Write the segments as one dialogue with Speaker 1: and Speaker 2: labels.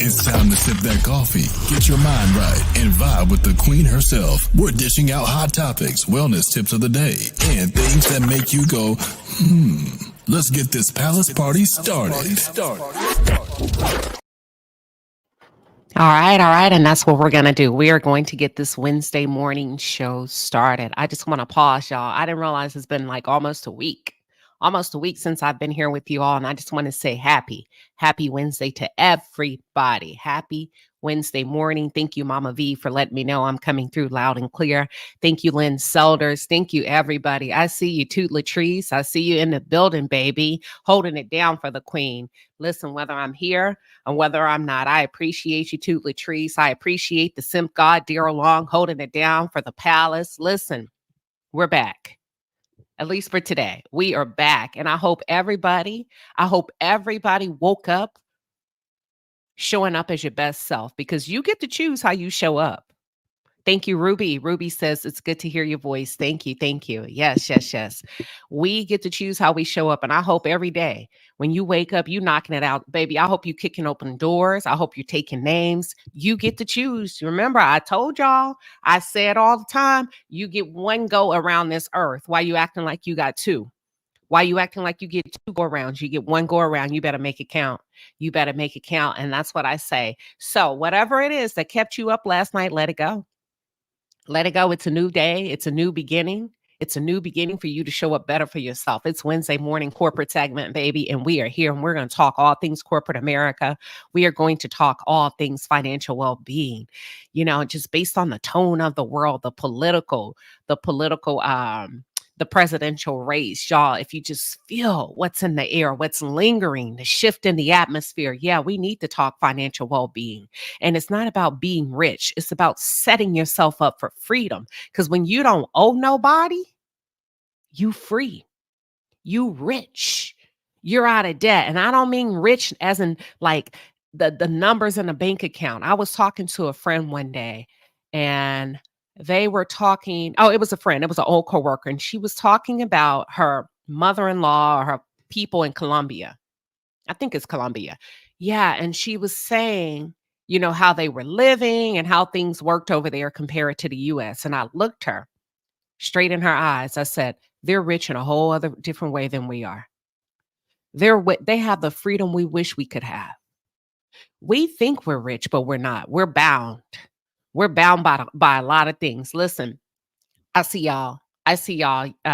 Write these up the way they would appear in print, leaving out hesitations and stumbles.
Speaker 1: It's time to sip that coffee, get your mind right, and vibe with the queen herself. We're dishing out hot topics, wellness tips of the day, and things that make you go, Let's get this palace party started.
Speaker 2: All right. And that's what we're going to do. We are going to get this Wednesday morning show started. I just want to pause, y'all. I didn't realize it's been like almost a week since I've been here with you all. And I just want to say happy Wednesday to everybody. Happy Wednesday morning. Thank you, Mama V, for letting me know I'm coming through loud and clear. Thank you, Lynn Selders. Thank you, everybody. I see you, Toot Latrice. I see you in the building, baby, holding it down for the queen. Listen, whether I'm here or whether I'm not, I appreciate you, Toot Latrice. I appreciate the simp god, Daryl Long, holding it down for the palace. Listen, we're back. At least for today, we are back. And I hope everybody woke up showing up as your best self, because you get to choose how you show up. Thank you, Ruby. Ruby says, it's good to hear your voice. Thank you. Yes. We get to choose how we show up. And I hope every day when you wake up, you knocking it out, baby. I hope you kicking open doors. I hope you're taking names. You get to choose. Remember, I told y'all, I say it all the time. You get one go around this earth. Why you acting like you got two? Why you acting like you get two go arounds? You get one go around. You better make it count. And that's what I say. So whatever it is that kept you up last night, let it go. Let it go. It's a new day. It's a new beginning. It's a new beginning for you to show up better for yourself. It's Wednesday morning corporate segment, baby. And we are here and we're going to talk all things corporate America. We are going to talk all things financial well-being, just based on the tone of the world, the presidential race, y'all. If you just feel what's in the air, what's lingering, the shift in the atmosphere, yeah, we need to talk financial well-being. And it's not about being rich. It's about setting yourself up for freedom. Because when you don't owe nobody, you free, you rich, you're out of debt. And I don't mean rich as in like the numbers in a bank account. I was talking to a friend one day and they were talking, it was a friend, it was an old coworker, and she was talking about her mother-in-law or her people in Colombia. I think it's Colombia. Yeah. And she was saying, how they were living and how things worked over there compared to the US. And I looked her straight in her eyes. I said, they're rich in a whole other different way than we are. They have the freedom we wish we could have. We think we're rich, but we're not. We're bound. We're bound by a lot of things. Listen, I see y'all.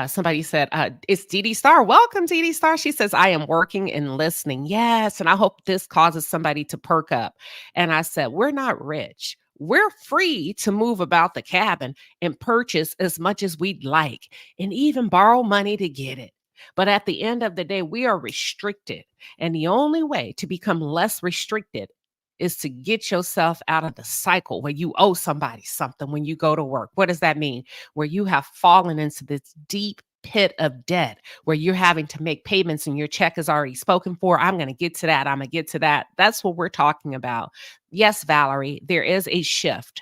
Speaker 2: Somebody said, it's Dee Star. Welcome, Dee Star. She says, I am working and listening. Yes. And I hope this causes somebody to perk up. And I said, we're not rich. We're free to move about the cabin and purchase as much as we'd like and even borrow money to get it. But at the end of the day, we are restricted. And the only way to become less restricted is to get yourself out of the cycle where you owe somebody something when you go to work. What does that mean? Where you have fallen into this deep pit of debt where you're having to make payments and your check is already spoken for. I'm going to get to that. That's what we're talking about. Yes, Valerie, there is a shift.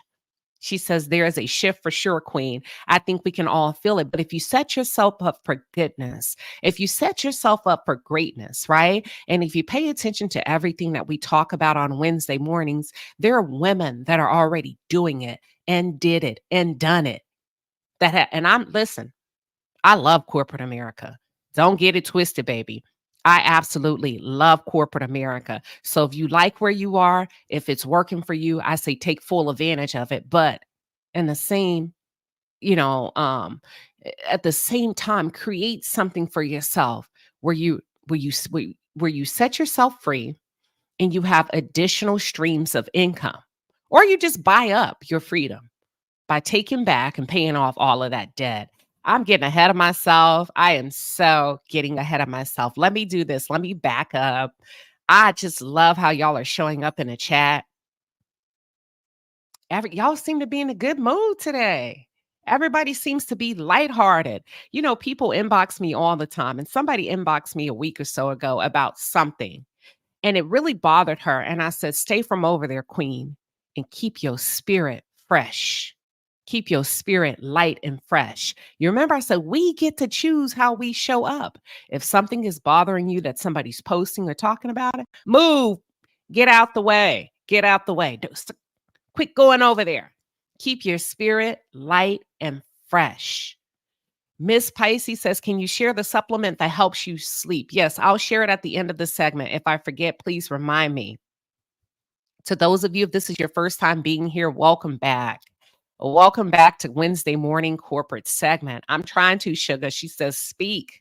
Speaker 2: She says there is a shift for sure, Queen. I think we can all feel it. But if you set yourself up for goodness, if you set yourself up for greatness, right? And if you pay attention to everything that we talk about on Wednesday mornings, there are women that are already doing it and did it and done it. Listen, I love corporate America. Don't get it twisted, baby. I absolutely love corporate America. So if you like where you are, if it's working for you, I say take full advantage of it. But in the same, at the same time, create something for yourself where you set yourself free and you have additional streams of income, or you just buy up your freedom by taking back and paying off all of that debt. I'm getting ahead of myself. I am so getting ahead of myself. Let me do this. Let me back up. I just love how y'all are showing up in the chat. Y'all seem to be in a good mood today. Everybody seems to be lighthearted. People inbox me all the time, and somebody inboxed me a week or so ago about something, and it really bothered her. And I said, stay from over there, Queen, and keep your spirit fresh. Keep your spirit light and fresh. You remember I said, we get to choose how we show up. If something is bothering you that somebody's posting or talking about it, move, get out the way. Get out the way. Quit going over there. Keep your spirit light and fresh. Miss Pisces says, can you share the supplement that helps you sleep? Yes, I'll share it at the end of the segment. If I forget, please remind me. To those of you, if this is your first time being here, welcome back. Welcome back to Wednesday morning corporate segment. I'm trying to, Sugar. She says, speak.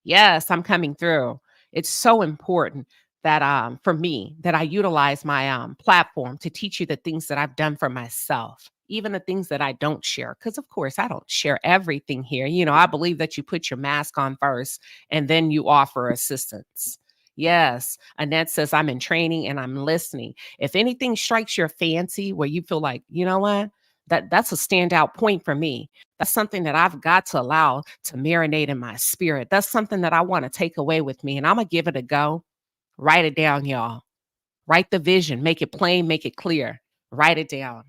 Speaker 2: Yes, I'm coming through. It's so important that for me that I utilize my platform to teach you the things that I've done for myself, even the things that I don't share. Because of course, I don't share everything here. You know, I believe that you put your mask on first and then you offer assistance. Yes, Annette says I'm in training and I'm listening. If anything strikes your fancy where you feel like, you know what, that's a standout point for me. That's something that I've got to allow to marinate in my spirit. That's something that I want to take away with me. And I'm going to give it a go. Write it down, y'all. Write the vision. Make it plain. Make it clear. Write it down.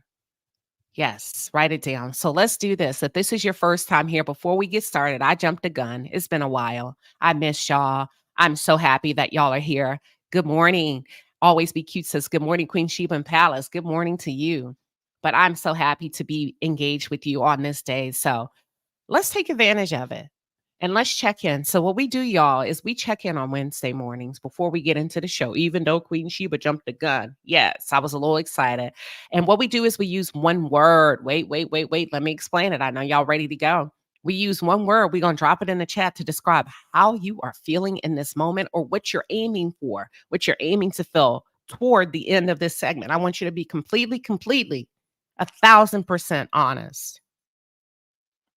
Speaker 2: Yes, write it down. So let's do this. If this is your first time here, before we get started, I jumped the gun. It's been a while. I miss y'all. I'm so happy that y'all are here. Good morning. Always Be Cute says, good morning, Queen Sheba and Palace. Good morning to you. But I'm so happy to be engaged with you on this day. So let's take advantage of it. And let's check in. So what we do, y'all, is we check in on Wednesday mornings before we get into the show, even though Queen Sheba jumped the gun. Yes, I was a little excited. And what we do is we use one word. Wait. Let me explain it. I know y'all ready to go. We use one word. We're going to drop it in the chat to describe how you are feeling in this moment or what you're aiming for, what you're aiming to feel toward the end of this segment. I want you to be completely, 1,000% honest.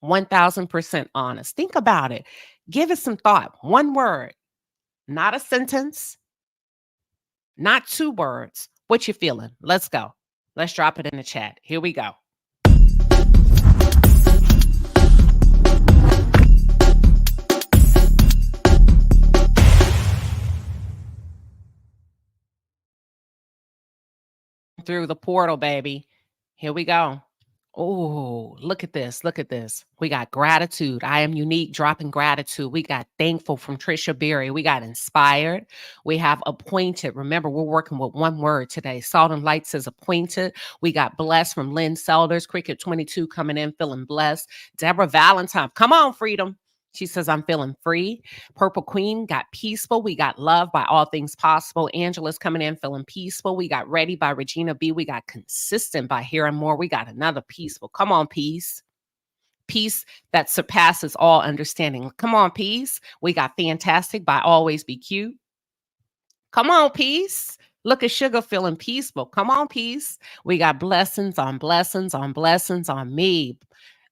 Speaker 2: 1,000% honest. Think about it. Give it some thought. One word, not a sentence, not 2 words. What you feeling? Let's go. Let's drop it in the chat. Here we go. Through the portal, baby. Here we go. Oh, look at this. Look at this. We got gratitude. I am unique, dropping gratitude. We got thankful from Trisha Berry. We got inspired. We have appointed. Remember, we're working with one word today. Salt and Light says appointed. We got blessed from Lynn Selders. Cricket 22 coming in, feeling blessed. Deborah Valentine. Come on, Freedom. She says, I'm feeling free. Purple Queen got peaceful. We got love by All Things Possible. Angela's coming in feeling peaceful. We got ready by Regina B. We got consistent by Hearing More. We got another peaceful. Come on, peace. Peace that surpasses all understanding. Come on, peace. We got fantastic by Always Be Cute. Come on, peace. Look at Sugar feeling peaceful. Come on, peace. We got blessings on blessings on blessings on me.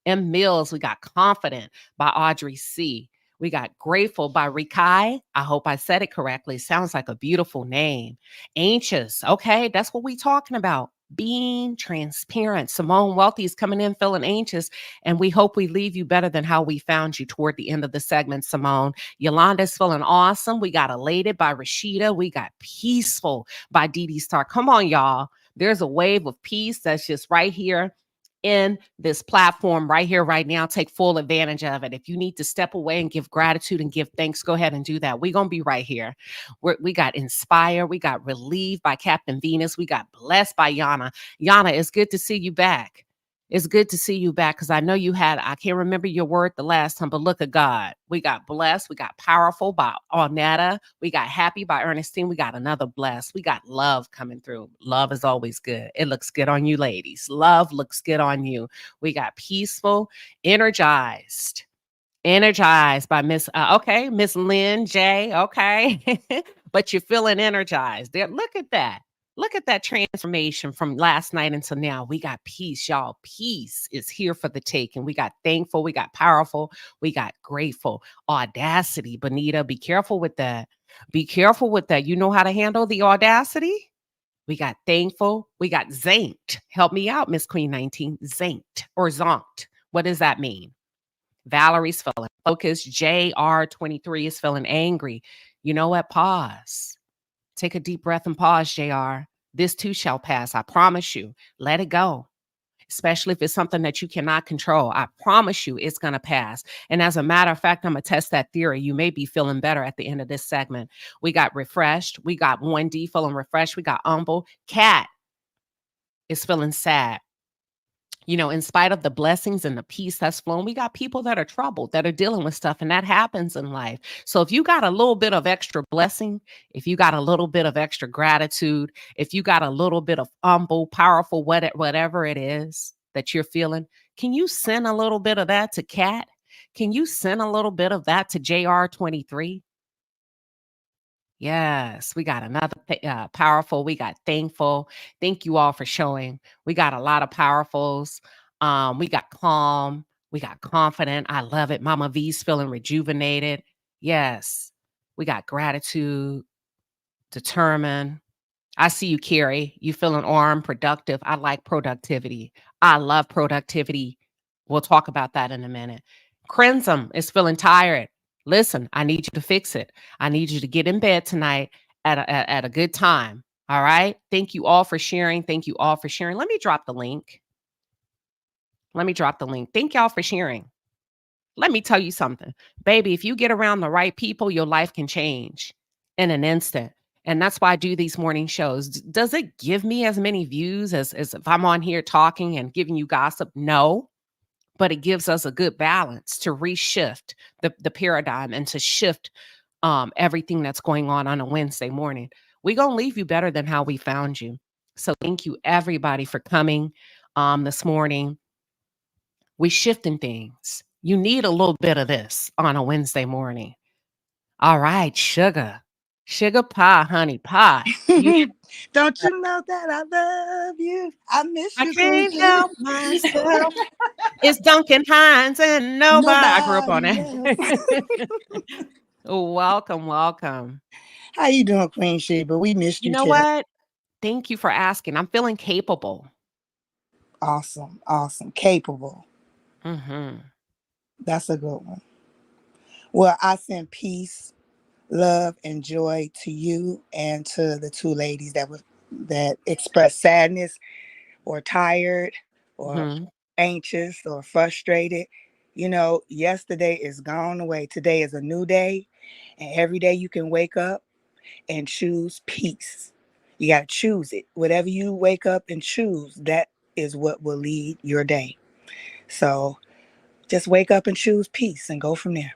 Speaker 2: M. Mills, we got Confident by Audrey C. We got Grateful by Rikai. I hope I said it correctly. Sounds like a beautiful name. Anxious. Okay, that's what we talking about. Being transparent. Simone Wealthy is coming in feeling anxious, and we hope we leave you better than how we found you toward the end of the segment, Simone. Yolanda's feeling awesome. We got Elated by Rashida. We got Peaceful by Dee Dee Star. Come on, y'all. There's a wave of peace that's just right here in this platform right here, right now. Take full advantage of it. If you need to step away and give gratitude and give thanks, go ahead and do that. We're going to be right here. We got Inspire. We got Relieved by Captain Venus. We got Blessed by Yana. Yana, it's good to see you back. It's good to see you back because I know you had, I can't remember your word the last time, but look at God. We got Blessed. We got Powerful by Ornetta. We got Happy by Ernestine. We got another Blessed. We got Love coming through. Love is always good. It looks good on you, ladies. Love looks good on you. We got Peaceful, Energized. Energized by Miss Lynn J. Okay. But you're feeling energized. There, look at that. Look at that transformation from last night until now. We got peace, y'all. Peace is here for the taking. We got Thankful. We got Powerful. We got Grateful. Audacity, Bonita. Be careful with that. Be careful with that. You know how to handle the audacity? We got Thankful. We got Zanked. Help me out, Miss Queen 19. Zanked or zonked. What does that mean? Valerie's feeling focused. JR23 is feeling angry. You know what? Pause. Take a deep breath and pause, JR. This too shall pass. I promise you. Let it go. Especially if it's something that you cannot control. I promise you it's going to pass. And as a matter of fact, I'm going to test that theory. You may be feeling better at the end of this segment. We got Refreshed. We got 1D feeling refreshed. We got Humble. Cat. is feeling sad. In spite of the blessings and the peace that's flown, we got people that are troubled, that are dealing with stuff, and that happens in life. So if you got a little bit of extra blessing, if you got a little bit of extra gratitude, if you got a little bit of humble, powerful, whatever it is that you're feeling, can you send a little bit of that to Kat? Can you send a little bit of that to JR23? Yes, we got another powerful. We got thankful. Thank you all for showing. We got a lot of powerfuls. We got calm. We got confident. I love it. Mama V's feeling rejuvenated. Yes, we got gratitude, determined. I see you, Carrie. You feeling armed, productive. I like productivity. I love productivity. We'll talk about that in a minute. Crimson is feeling tired. Listen, I need you to fix it. I need you to get in bed tonight at a good time. All right. Thank you all for sharing. Thank you all for sharing. Let me drop the link. Thank y'all for sharing. Let me tell you something, baby. If you get around the right people, your life can change in an instant. And that's why I do these morning shows. Does it give me as many views as if I'm on here talking and giving you gossip? No, but it gives us a good balance to reshift the paradigm and to shift everything that's going on a Wednesday morning. We're going to leave you better than how we found you. So thank you everybody for coming this morning. We shifting things. You need a little bit of this on a Wednesday morning. All right, sugar pie, honey pie. You,
Speaker 3: Don't you know that I love you? I miss
Speaker 2: I
Speaker 3: you, Queen
Speaker 2: can't
Speaker 3: Sheba.
Speaker 2: help myself. It's Duncan Hines and nobody. I grew up on
Speaker 3: Nobody else.
Speaker 2: it. Welcome, welcome.
Speaker 3: How you doing, Queen Sheba? We missed
Speaker 2: You
Speaker 3: you,
Speaker 2: know
Speaker 3: too.
Speaker 2: what? Thank you for asking. I'm feeling capable.
Speaker 3: Awesome, awesome, capable.
Speaker 2: Hmm.
Speaker 3: That's a good one. Well, I send peace, love, and joy to you and to the two ladies that expressed sadness or tired or
Speaker 2: Hmm.
Speaker 3: anxious or frustrated. Yesterday is gone away. Today is a new day. And every day you can wake up and choose peace. You got to choose it. Whatever you wake up and choose, that is what will lead your day. So just wake up and choose peace and go from there.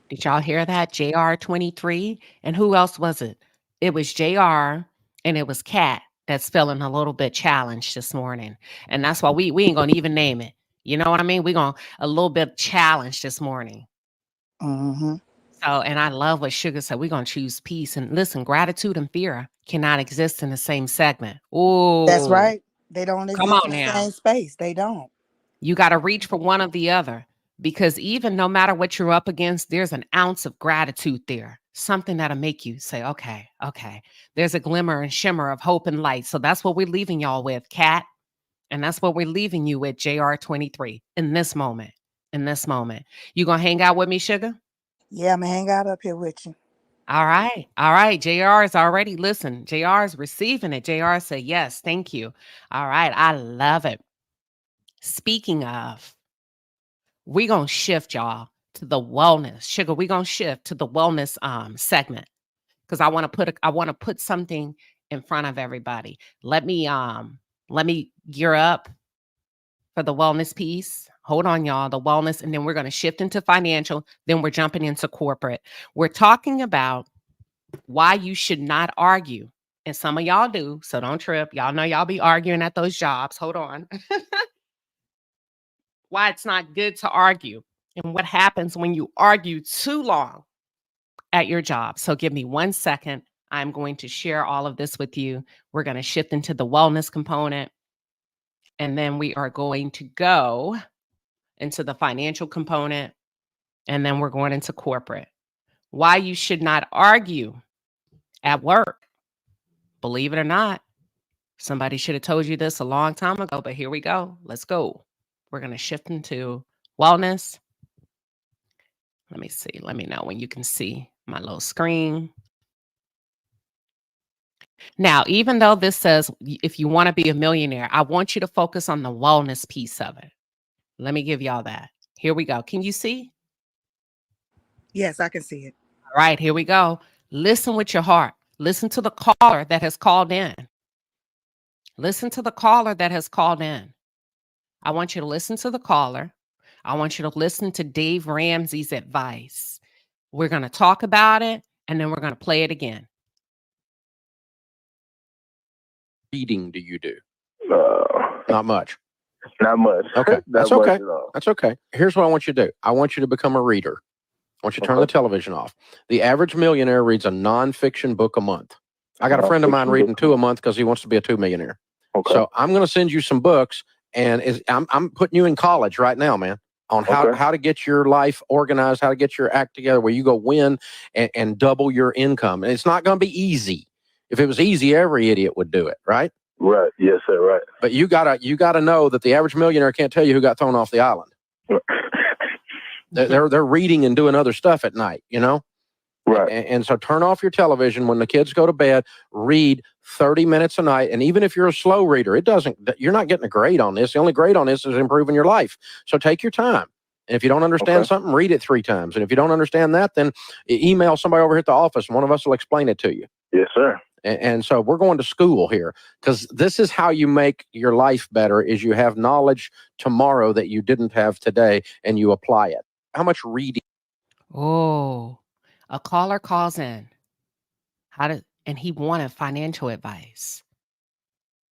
Speaker 2: Did y'all hear that? JR23. And who else was it? It was JR and it was Kat that's feeling a little bit challenged this morning. And that's why we ain't gonna even name it. You know what I mean? We're gonna a little bit challenged this morning.
Speaker 3: Mm-hmm.
Speaker 2: So, and I love what Sugar said. We're gonna choose peace. And listen, gratitude and fear cannot exist in the same segment.
Speaker 3: That's
Speaker 2: Oh,
Speaker 3: right. They don't
Speaker 2: come
Speaker 3: exist
Speaker 2: on
Speaker 3: in the
Speaker 2: now.
Speaker 3: same space. They don't.
Speaker 2: You got to reach for one or the other because even no matter what you're up against, there's an ounce of gratitude there. Something that'll make you say, okay, okay. There's a glimmer and shimmer of hope and light. So that's what we're leaving y'all with, Kat. And that's what we're leaving you with, JR23, in this moment. In this moment. You going to hang out with me, Sugar?
Speaker 3: Yeah, I'm going to hang out up here with you.
Speaker 2: All right. All right. JR is already, listen, JR is receiving it. JR said, yes, thank you. All right. I love it. Speaking of, we gonna shift y'all to the wellness. Sugar, we gonna shift to the wellness segment because I want to put something in front of everybody. Let me gear up for the wellness piece. Hold on, y'all. The wellness, and then we're gonna shift into financial, then we're jumping into corporate. We're talking about why you should not argue. And some of y'all do, so don't trip. Y'all know y'all be arguing at those jobs. Hold on. Why it's not good to argue and what happens when you argue too long at your job. So give me 1 second. I'm going to share all of this with you. We're going to shift into the wellness component, and then we are going to go into the financial component, and then we're going into corporate. Why you should not argue at work. Believe it or not, somebody should have told you this a long time ago, but here we go. Let's go. We're going to shift into wellness. Let me see. Let me know when you can see my little screen. Now, even though this says if you want to be a millionaire, I want you to focus on the wellness piece of it. Let me give y'all that. Here we go. Can you see?
Speaker 3: Yes, I can see it.
Speaker 2: All right, here we go. Listen with your heart. Listen to the caller that has called in. Listen to the caller that has called in. I want you to listen to the caller. I want you to listen to Dave Ramsey's advice. We're going to talk about it, and then we're going to play it again.
Speaker 4: Reading do you do?
Speaker 5: Uh,
Speaker 4: Not much.
Speaker 5: Not much.
Speaker 4: Okay.
Speaker 5: Not
Speaker 4: That's
Speaker 5: much
Speaker 4: okay.
Speaker 5: at all.
Speaker 4: That's okay. Here's what I want you to do. I want you to become a reader. I want you to turn the television off. The average millionaire reads a nonfiction book a month. I got a friend of mine reading 2 a month because he wants to be a 2 millionaire.
Speaker 5: Okay.
Speaker 4: So I'm going to send you some books, and I'm putting you in college right now, man, on how to get your life organized, how to get your act together where you go win and double your income. And it's not going to be easy. If it was easy, every idiot would do it, right?
Speaker 5: Right. Yes, sir. Right.
Speaker 4: But you gotta know that the average millionaire can't tell you who got thrown off the island. They're reading and doing other stuff at night, you know?
Speaker 5: Right.
Speaker 4: And so turn off your television when the kids go to bed, read 30 minutes a night. And even if you're a slow reader, you're not getting a grade on this. The only grade on this is improving your life. So take your time. And if you don't understand something, read it 3 times. And if you don't understand that, then email somebody over here at the office and one of us will explain it to you.
Speaker 5: Yes, sir.
Speaker 4: And so we're going to school here because this is how you make your life better is you have knowledge tomorrow that you didn't have today and you apply it. How much reading?
Speaker 2: Oh, a caller calls in. And he wanted financial advice.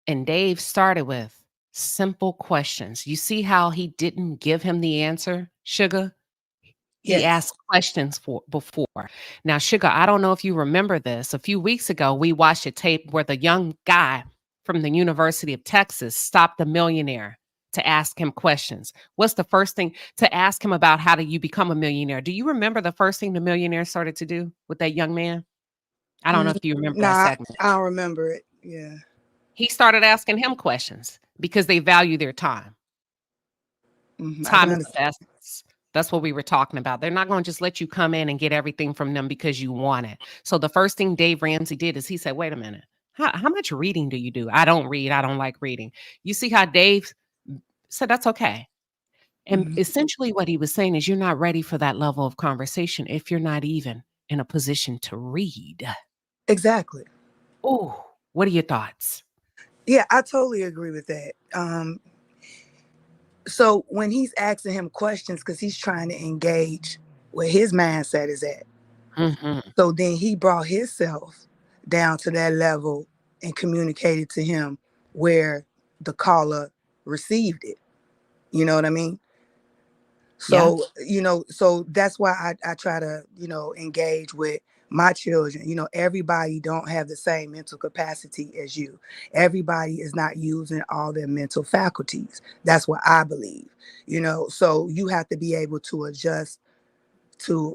Speaker 2: And Dave started with simple questions. You see how he didn't give him the answer, Sugar? He
Speaker 3: Yes.
Speaker 2: asked questions before. Now, Sugar, I don't know if you remember this. A few weeks ago, we watched a tape where the young guy from the University of Texas stopped a millionaire to ask him questions. What's the first thing to ask him about? How do you become a millionaire? Do you remember the first thing the millionaire started to do with that young man? I don't know if you remember that segment.
Speaker 3: I don't remember it. Yeah.
Speaker 2: He started asking him questions because they value their time.
Speaker 3: Mhm.
Speaker 2: Time is the essence. That's what we were talking about. They're not going to just let you come in and get everything from them because you want it. So the first thing Dave Ramsey did is he said, wait a minute, how much reading do you do? I don't read. I don't like reading. You see how Dave said that's okay. And essentially what he was saying is you're not ready for that level of conversation if you're not even in a position to read.
Speaker 3: Exactly.
Speaker 2: Oh, what are your thoughts?
Speaker 3: Yeah, I totally agree with that. So when he's asking him questions, because he's trying to engage where his mindset is at. So then he brought himself down to that level and communicated to him where the caller received it. You know what I mean? So, so that's why I try to, engage with my children. Everybody don't have the same mental capacity as you. Everybody is not using all their mental faculties. That's what I believe, so you have to be able to adjust to,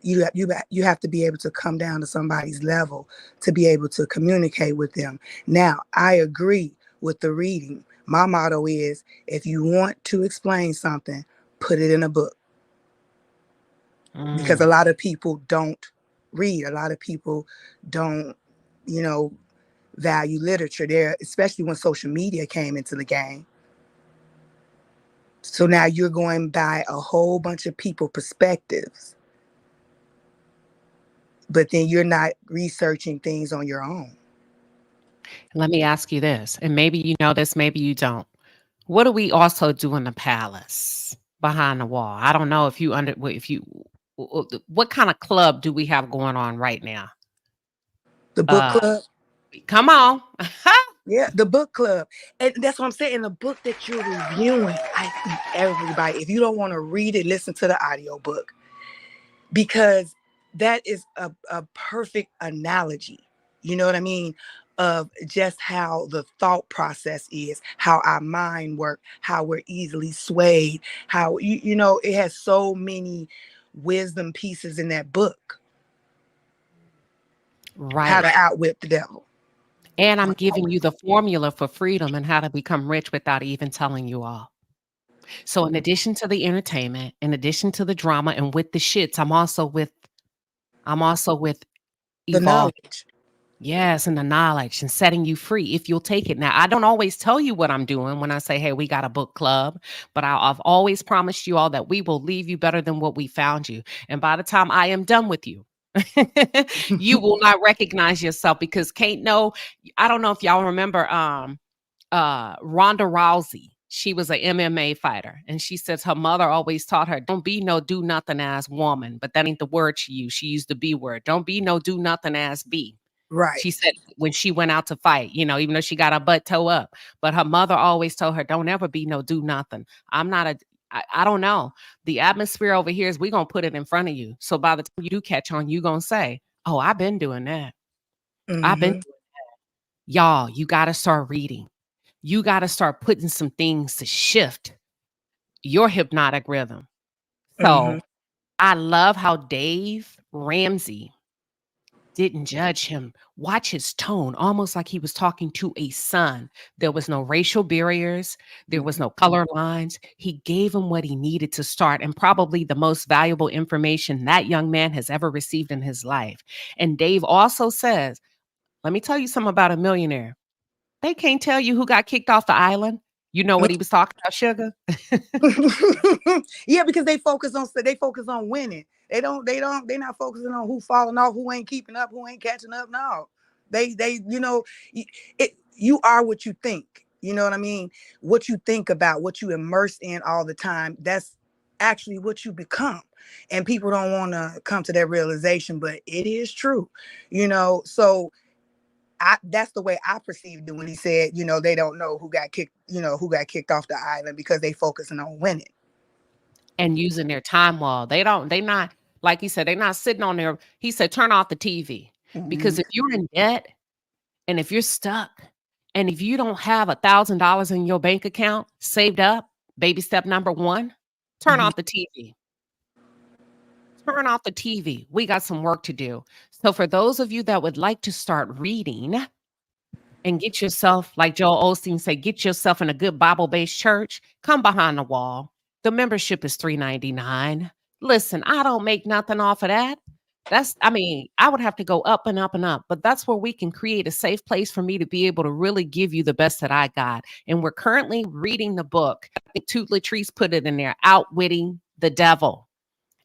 Speaker 3: you have to be able to come down to somebody's level to be able to communicate with them. Now, I agree with the reading. My motto is, if you want to explain something, put it in a book. Because a lot of people don't read. A lot of people don't, value literature there, especially when social media came into the game. So now you're going by a whole bunch of people's perspectives, but then you're not researching things on your own.
Speaker 2: Let me ask you this, and maybe you know this, maybe you don't. What do we also do in the palace behind the wall? I don't know what kind of club do we have going on right now?
Speaker 3: The book club?
Speaker 2: Come on.
Speaker 3: Yeah, the book club. And that's what I'm saying. The book that you're reviewing, I think everybody, if you don't want to read it, listen to the audiobook. Because that is a perfect analogy. You know what I mean? Of just how the thought process is, how our mind works, how we're easily swayed, how, it has so many wisdom pieces in that book.
Speaker 2: Right.
Speaker 3: How to outwit the devil.
Speaker 2: And I'm giving you the formula for freedom and how to become rich without even telling you all. So in addition to the entertainment, in addition to the drama and with the shits, I'm also with
Speaker 3: The knowledge.
Speaker 2: Yes, and the knowledge and setting you free if you'll take it. Now, I don't always tell you what I'm doing when I say, hey, we got a book club, but I've always promised you all that we will leave you better than what we found you. And by the time I am done with you, you will not recognize yourself because I don't know if y'all remember Ronda Rousey. She was an MMA fighter, and she says her mother always taught her, don't be no do nothing ass woman, but that ain't the word she used. She used the B word. Don't be no do nothing ass B.
Speaker 3: Right.
Speaker 2: She said when she went out to fight, you know, even though she got her butt toe up, but her mother always told her, don't ever be no do nothing. I don't know. The atmosphere over here is we're going to put it in front of you. So by the time you do catch on, you're going to say, oh, I've been doing that. I've been doing that. Y'all, you got to start reading. You got to start putting some things to shift your hypnotic rhythm. So I love how Dave Ramsey didn't judge him. Watch his tone, almost like he was talking to a son. There was no racial barriers. There was no color lines. He gave him what he needed to start, and probably the most valuable information that young man has ever received in his life. And Dave also says, let me tell you something about a millionaire. They can't tell you who got kicked off the island. You know what he was talking about, Sugar?
Speaker 3: Yeah, because they focus on winning. They're not focusing on who falling off, who ain't keeping up, who ain't catching up. No, they you are what you think. You know what I mean? What you think about, what you immerse in all the time, that's actually what you become. And people don't want to come to that realization, but it is true. So that's the way I perceived it when he said, they don't know who got kicked off the island because they focusing on winning
Speaker 2: and using their time well. They not, like he said, they're not sitting on there. He said, turn off the TV because if you're in debt and if you're stuck and if you don't have $1,000 in your bank account saved up, baby step number 1, turn off the TV. Turn off the TV. We got some work to do. So for those of you that would like to start reading and get yourself, like Joel Osteen said, get yourself in a good Bible-based church, come behind the wall. The membership is $3.99. Listen, I don't make nothing off of that. I would have to go up and up and up, but that's where we can create a safe place for me to be able to really give you the best that I got. And we're currently reading the book. I think Toot Latrice put it in there, Outwitting the Devil.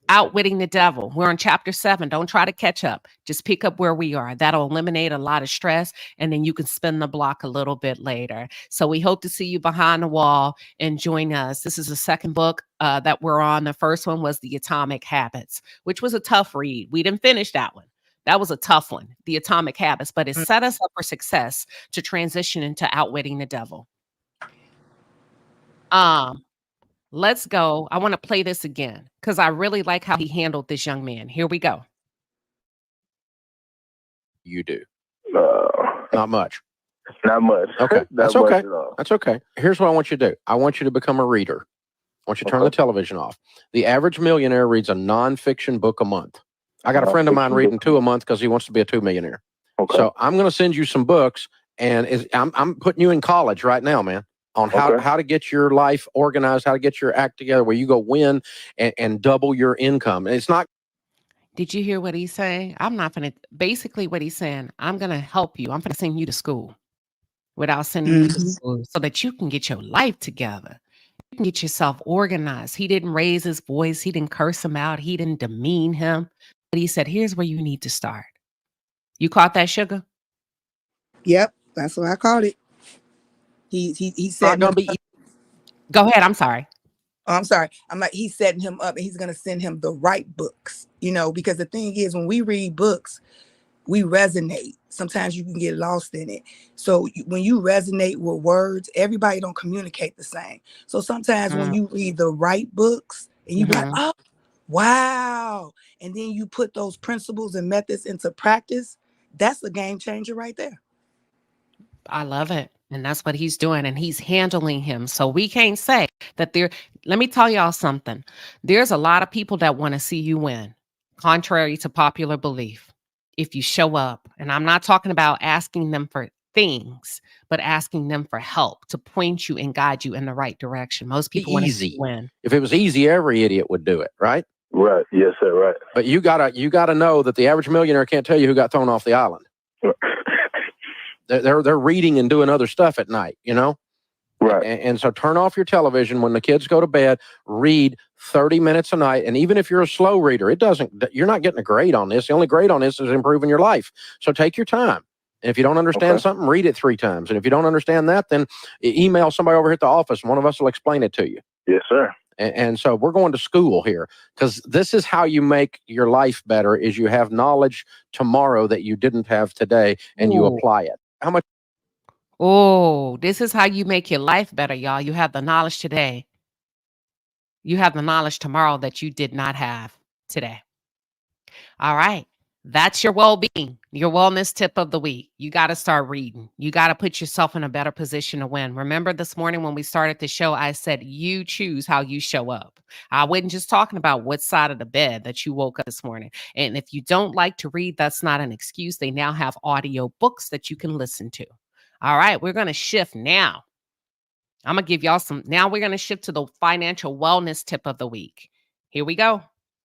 Speaker 2: Outwitting the Devil. We're on chapter 7. Don't try to catch up. Just pick up where we are. That'll eliminate a lot of stress, and then you can spin the block a little bit later. So we hope to see you behind the wall and join us. This is the second book that we're on. The first one was The Atomic Habits, which was a tough read. We didn't finish that one. That was a tough one, The Atomic Habits, but it set us up for success to transition into Outwitting the Devil. Let's go. I want to play this again because I really like how he handled this young man. Here we go.
Speaker 4: You do. Not much.
Speaker 5: Not much.
Speaker 4: Okay. That's
Speaker 5: Not much
Speaker 4: okay.
Speaker 5: at all.
Speaker 4: That's okay. Here's what I want you to do. I want you to become a reader. I want you to turn the television off. The average millionaire reads a nonfiction book a month. I got a friend of mine reading 2 a month because he wants to be a 2 millionaire. Okay. So I'm going to send you some books, and I'm putting you in college right now, man, on how to get your life organized, how to get your act together where you go win and double your income. And it's not.
Speaker 2: Did you hear what he's saying? Basically what he's saying, I'm going to help you. I'm going to send you to school without sending you to school so that you can get your life together. You can get yourself organized. He didn't raise his voice. He didn't curse him out. He didn't demean him. But he said, here's where you need to start. You caught that, Sugar?
Speaker 3: Yep, that's what I called it. He said,
Speaker 2: go ahead. I'm sorry.
Speaker 3: Oh, I'm sorry. He's setting him up and he's going to send him the right books, because the thing is, when we read books, we resonate. Sometimes you can get lost in it. So when you resonate with words, everybody don't communicate the same. So sometimes when you read the right books and you be like, oh, wow. And then you put those principles and methods into practice, that's a game changer right there.
Speaker 2: I love it. And that's what he's doing. And he's handling him. So we can't say that let me tell y'all something. There's a lot of people that want to see you win, contrary to popular belief. If you show up, and I'm not talking about asking them for things, but asking them for help to point you and guide you in the right direction. Most people want to see you win.
Speaker 4: If it was easy, every idiot would do it, right?
Speaker 5: Right. Yes, sir. Right.
Speaker 4: But you gotta know that the average millionaire can't tell you who got thrown off the island. They're reading and doing other stuff at night, Right. And so turn off your television when the kids go to bed. Read 30 minutes a night. And even if you're a slow reader, you're not getting a grade on this. The only grade on this is improving your life. So take your time. And if you don't understand something, read it 3 times. And if you don't understand that, then email somebody over here at the office, and one of us will explain it to you.
Speaker 5: Yes, sir.
Speaker 4: And so we're going to school here, because this is how you make your life better, is you have knowledge tomorrow that you didn't have today, and you apply it. How much?
Speaker 2: Oh, this is how you make your life better, y'all. You have the knowledge today. You have the knowledge tomorrow that you did not have today. All right. That's your well-being, your wellness tip of the week. You got to start reading. You got to put yourself in a better position to win. Remember this morning when we started the show, I said, you choose how you show up. I wasn't just talking about what side of the bed that you woke up this morning. And if you don't like to read, that's not an excuse. They now have audio books that you can listen to. All right. We're going to shift now. I'm going to give y'all some. Now we're going to shift to the financial wellness tip of the week. Here we go.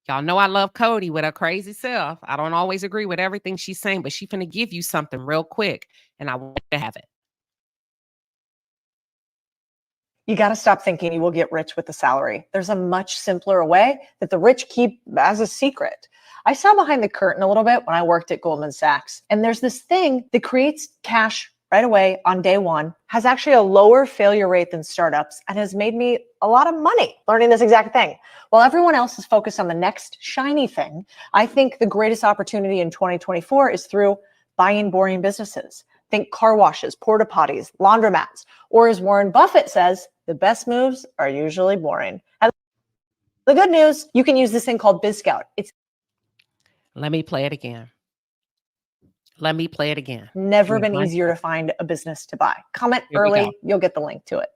Speaker 2: Y'all know I love Cody with her crazy self. I don't always agree with everything she's saying, but she's finna give you something real quick, and I want to have it.
Speaker 6: You got to stop thinking you will get rich with a salary. There's a much simpler way that the rich keep as a secret. I saw behind the curtain a little bit when I worked at Goldman Sachs, and there's this thing that creates cash right away on day one, has actually a lower failure rate than startups, and has made me a lot of money learning this exact thing. While everyone else is focused on the next shiny thing, I think the greatest opportunity in 2024 is through buying boring businesses. Think car washes, porta potties, laundromats, or as Warren Buffett says, the best moves are usually boring. And the good news, you can use this thing called BizScout. It's
Speaker 2: Let me play it again. Let me play it again.
Speaker 6: never been easier to find a business to buy. Comment early, you'll get the link to it.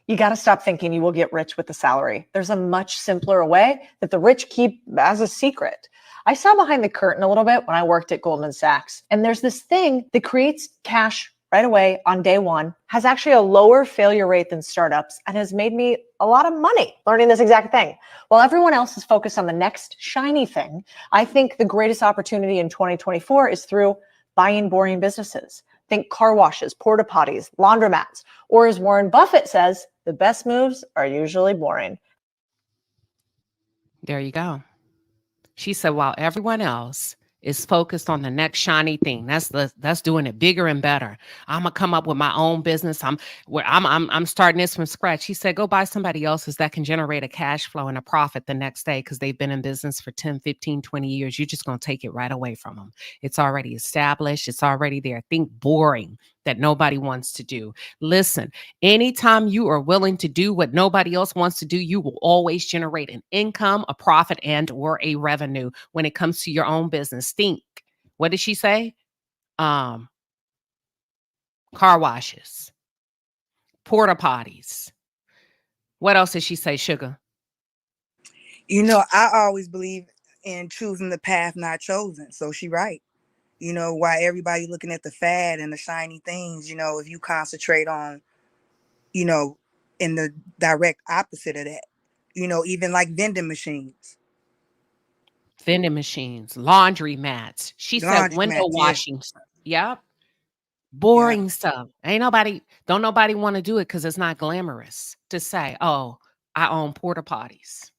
Speaker 6: You got to stop thinking you will get rich with a salary. There's a much simpler way that the rich keep as a secret. I saw behind the curtain a little bit when I worked at Goldman Sachs, and there's this thing that creates cash right away on day one, has actually a lower failure rate than startups, and has made me a lot of money learning this exact thing. While everyone else is focused on the next shiny thing, I think the greatest opportunity in 2024 is through buying boring businesses. Think car washes, porta potties, laundromats, or as Warren Buffett says, the best moves are usually boring.
Speaker 2: There you go. She said, while everyone else is focused on the next shiny thing, that's doing it bigger and better. I'm gonna come up with my own business. I'm starting this from scratch. She said, go buy somebody else's that can generate a cash flow and a profit the next day, because they've been in business for 10, 15, 20 years. You're just gonna take it right away from them. It's already established. It's already there. Think boring that nobody wants to do. Listen, anytime you are willing to do what nobody else wants to do, you will always generate an income, a profit, and or a revenue when it comes to your own business. Think, what did she say? Car washes, porta potties. What else did she say, Sugar?
Speaker 3: You know, I always believe in choosing the path not chosen. So she right. You know, why everybody looking at the fad and the shiny things, you know, if you concentrate on, you know, in the direct opposite of that, you know, even like vending machines.
Speaker 2: Vending machines, laundry mats. She said
Speaker 3: Laundry
Speaker 2: window
Speaker 3: mats, yeah.
Speaker 2: washing. Yep.
Speaker 3: Yeah.
Speaker 2: Boring stuff. Don't nobody want to do it because it's not glamorous to say, oh, I own porta potties.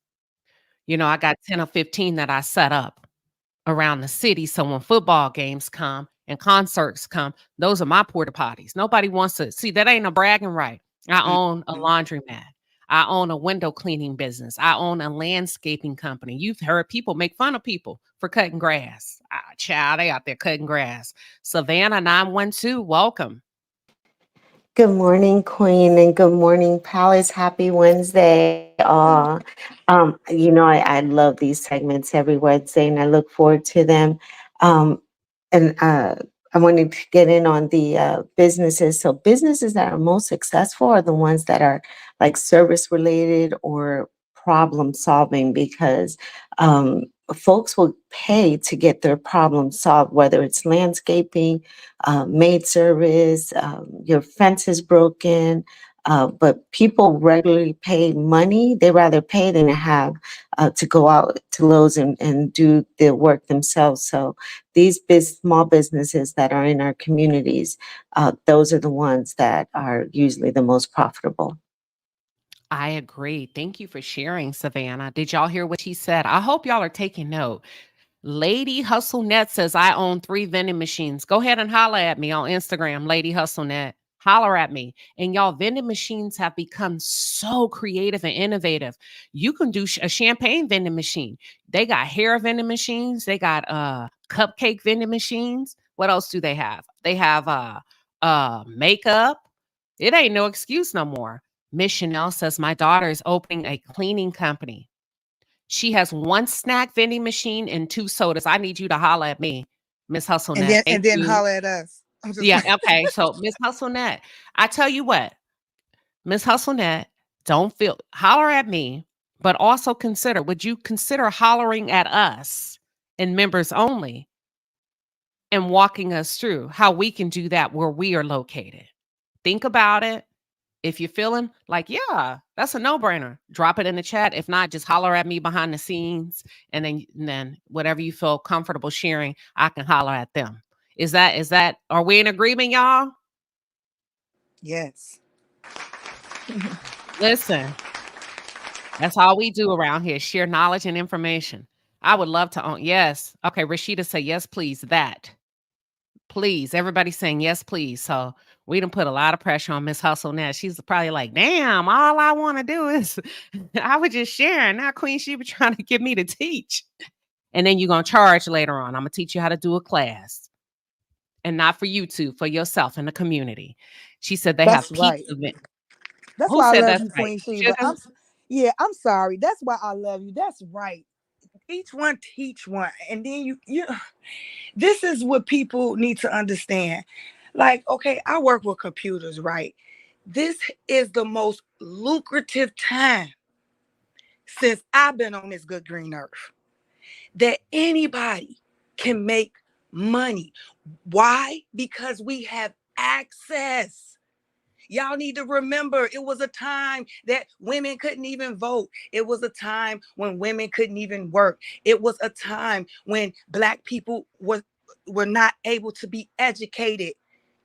Speaker 2: You know, I got 10 or 15 that I set up around the city. So when football games come and concerts come, those are my porta potties. Nobody wants to see that. Ain't a bragging right. I own a laundromat. I own a window cleaning business. I own a landscaping company. You've heard people make fun of people for cutting grass. Child, they out there cutting grass. Savannah 912, welcome.
Speaker 7: Good morning, Queen, and good morning, Palace. Happy Wednesday. I love these segments every Wednesday, and I look forward to them. And I wanted to get in on the businesses. So businesses that are most successful are the ones that are like service related or problem solving, because folks will pay to get their problem solved, whether it's landscaping, maid service, your fence is broken. But people regularly pay money. They rather pay than have to go out to Lowe's and do the work themselves. So these small businesses that are in our communities, those are the ones that are usually the most profitable.
Speaker 2: I agree. Thank you for sharing, Savannah. Did y'all hear what she said? I hope y'all are taking note. Lady Hustle Net says, I own 3 vending machines. Go ahead and holler at me on Instagram, Lady Hustle Net. Holler at me. And y'all, vending machines have become so creative and innovative. You can do a champagne vending machine. They got hair vending machines. They got cupcake vending machines. What else do they have? They have makeup. It ain't no excuse no more. Miss Chanel says, my daughter is opening a cleaning company. She has 1 snack vending machine and 2 sodas. I need you to holler at me, Miss HustleNet.
Speaker 3: And then holler at us.
Speaker 2: Yeah, okay. So Miss HustleNet, I tell you what, Miss HustleNet, holler at me, but also would you consider hollering at us and members only and walking us through how we can do that where we are located? Think about it. If you're feeling like, yeah, that's a no-brainer, drop it in the chat. If not, just holler at me behind the scenes, and then whatever you feel comfortable sharing, I can holler at them. Are we in agreement, y'all?
Speaker 3: Yes.
Speaker 2: Listen, that's all we do around here, share knowledge and information. I would love to own. Yes. Okay, Rashida say yes, please. Please, everybody's saying yes, please. So we done put a lot of pressure on Miss Hustle now. She's probably like, damn, all I want to do is I was just sharing. Now Queen Sheba trying to get me to teach. And then you're going to charge later on. I'm going to teach you how to do a class. And not for YouTube, for yourself and the community. She said they
Speaker 3: That's
Speaker 2: have
Speaker 3: right.
Speaker 2: pizza.
Speaker 3: That's
Speaker 2: Who
Speaker 3: why I
Speaker 2: said
Speaker 3: love
Speaker 2: that's
Speaker 3: you,
Speaker 2: right?
Speaker 3: Queen Sheba. I'm sorry. That's why I love you. That's right. Each one teach one. And then you this is what people need to understand. Like, okay, I work with computers, right? This is the most lucrative time since I've been on this good green earth that anybody can make money. Why? Because we have access. Y'all need to remember, it was a time that women couldn't even vote. It was a time when women couldn't even work. It was a time when Black people were not able to be educated.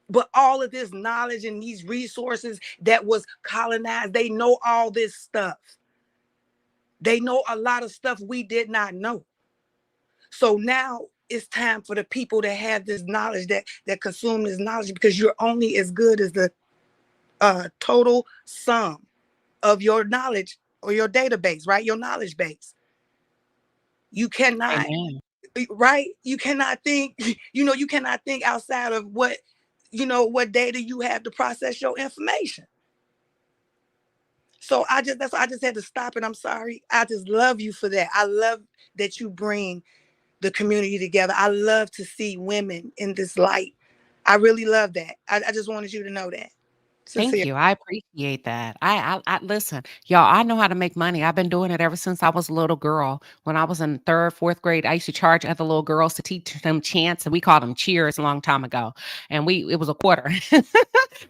Speaker 3: But all of this knowledge and these resources that was colonized, they know all this stuff. They know a lot of stuff we did not know. So now it's time for the people to have this knowledge, that consume this knowledge, because you're only as good as the total sum of your knowledge or your database, right? Your knowledge base. You cannot,
Speaker 2: Amen.
Speaker 3: right? You cannot think, you cannot think outside of what data you have to process your information. So I just had to stop it. I'm sorry. I just love you for that. I love that you bring the community together. I love to see women in this light. I really love that. I just wanted you to know that.
Speaker 2: Thank you. I appreciate that. I listen, y'all, I know how to make money. I've been doing it ever since I was a little girl. When I was in 3rd, 4th grade, I used to charge other little girls to teach them chants, and we called them cheers a long time ago. And it was a quarter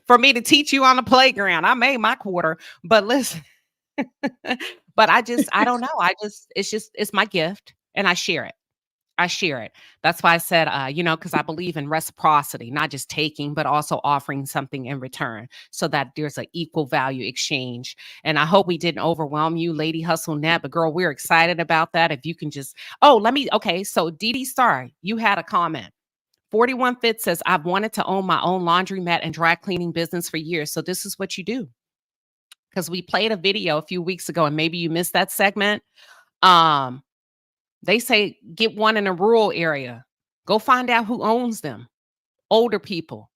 Speaker 2: for me to teach you on the playground. I made my quarter, but listen, but I don't know. It's my gift, and I share it. That's why I said, because I believe in reciprocity, not just taking, but also offering something in return so that there's an equal value exchange. And I hope we didn't overwhelm you, Lady Hustle Net, but girl, we're excited about that. If you can just, so Dee Star, you had a comment. 41 Fit says, I've wanted to own my own laundromat and dry cleaning business for years. So this is what you do. Because we played a video a few weeks ago and maybe you missed that segment. They say get one in a rural area. Go find out who owns them. Older people.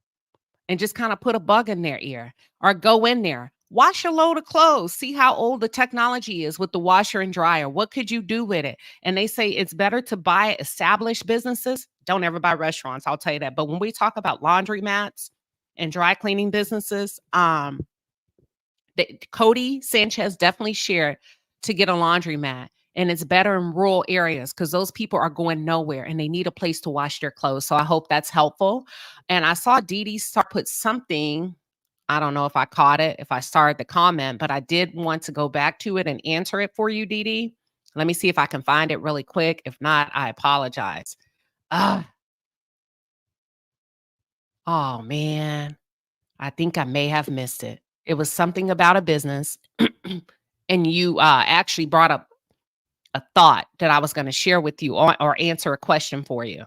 Speaker 2: And just kind of put a bug in their ear. Or go in there. Wash a load of clothes. See how old the technology is with the washer and dryer. What could you do with it? And they say it's better to buy established businesses. Don't ever buy restaurants, I'll tell you that. But when we talk about laundromats and dry cleaning businesses, Cody Sanchez definitely shared to get a laundromat. And it's better in rural areas because those people are going nowhere and they need a place to wash their clothes. So I hope that's helpful. And I saw Dee start put something. I don't know if I caught it, if I started the comment, but I did want to go back to it and answer it for you, Dee. Let me see if I can find it really quick. If not, I apologize. Oh, man. I think I may have missed it. It was something about a business. And you actually brought up a thought that I was going to share with you or answer a question for you.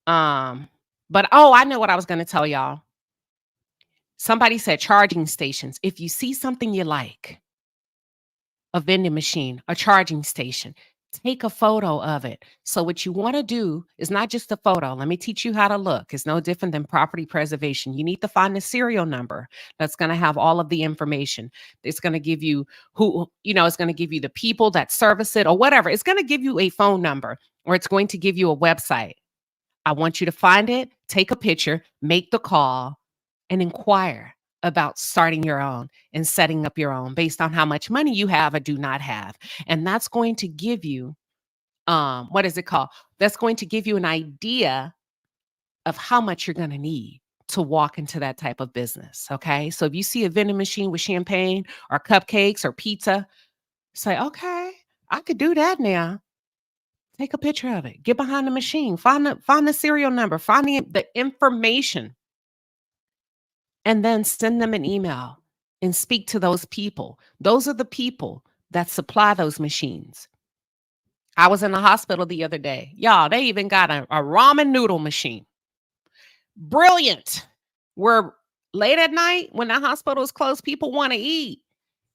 Speaker 2: But I know what I was going to tell y'all. Somebody said charging stations. If you see something you like, a vending machine, a charging station, take a photo of it. So what you want to do is not just a photo. Let me teach you how to look. It's no different than property preservation. You need to find the serial number that's going to have all of the information. It's going to give you it's going to give you the people that service it or whatever. It's going to give you a phone number or it's going to give you a website. I want you to find it, take a picture, make the call, and inquire about starting your own and setting up your own based on how much money you have or do not have. And that's going to give you, what is it called? That's going to give you an idea of how much you're going to need to walk into that type of business. Okay. So if you see a vending machine with champagne or cupcakes or pizza, say, okay, I could do that now. Take a picture of it. Get behind the machine. Find the serial number. Find the information. And then send them an email and speak to those people. Those are the people that supply those machines. I was in the hospital the other day. Y'all, they even got a ramen noodle machine. Brilliant. Where late at night when the hospital is closed, people want to eat.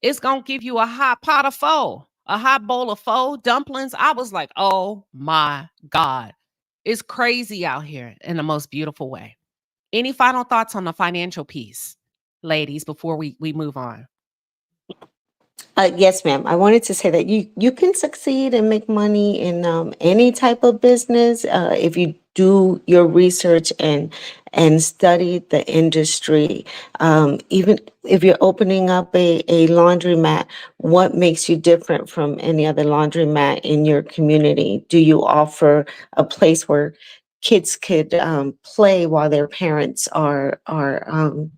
Speaker 2: It's going to give you a hot pot of pho, a hot bowl of pho, dumplings. I was like, oh my God. It's crazy out here in the most beautiful way. Any final thoughts on the financial piece, ladies, before we move on?
Speaker 7: Yes, ma'am. I wanted to say that you can succeed and make money in any type of business if you do your research and study the industry. Even if you're opening up a laundromat, what makes you different from any other laundromat in your community? Do you offer a place where kids could play while their parents are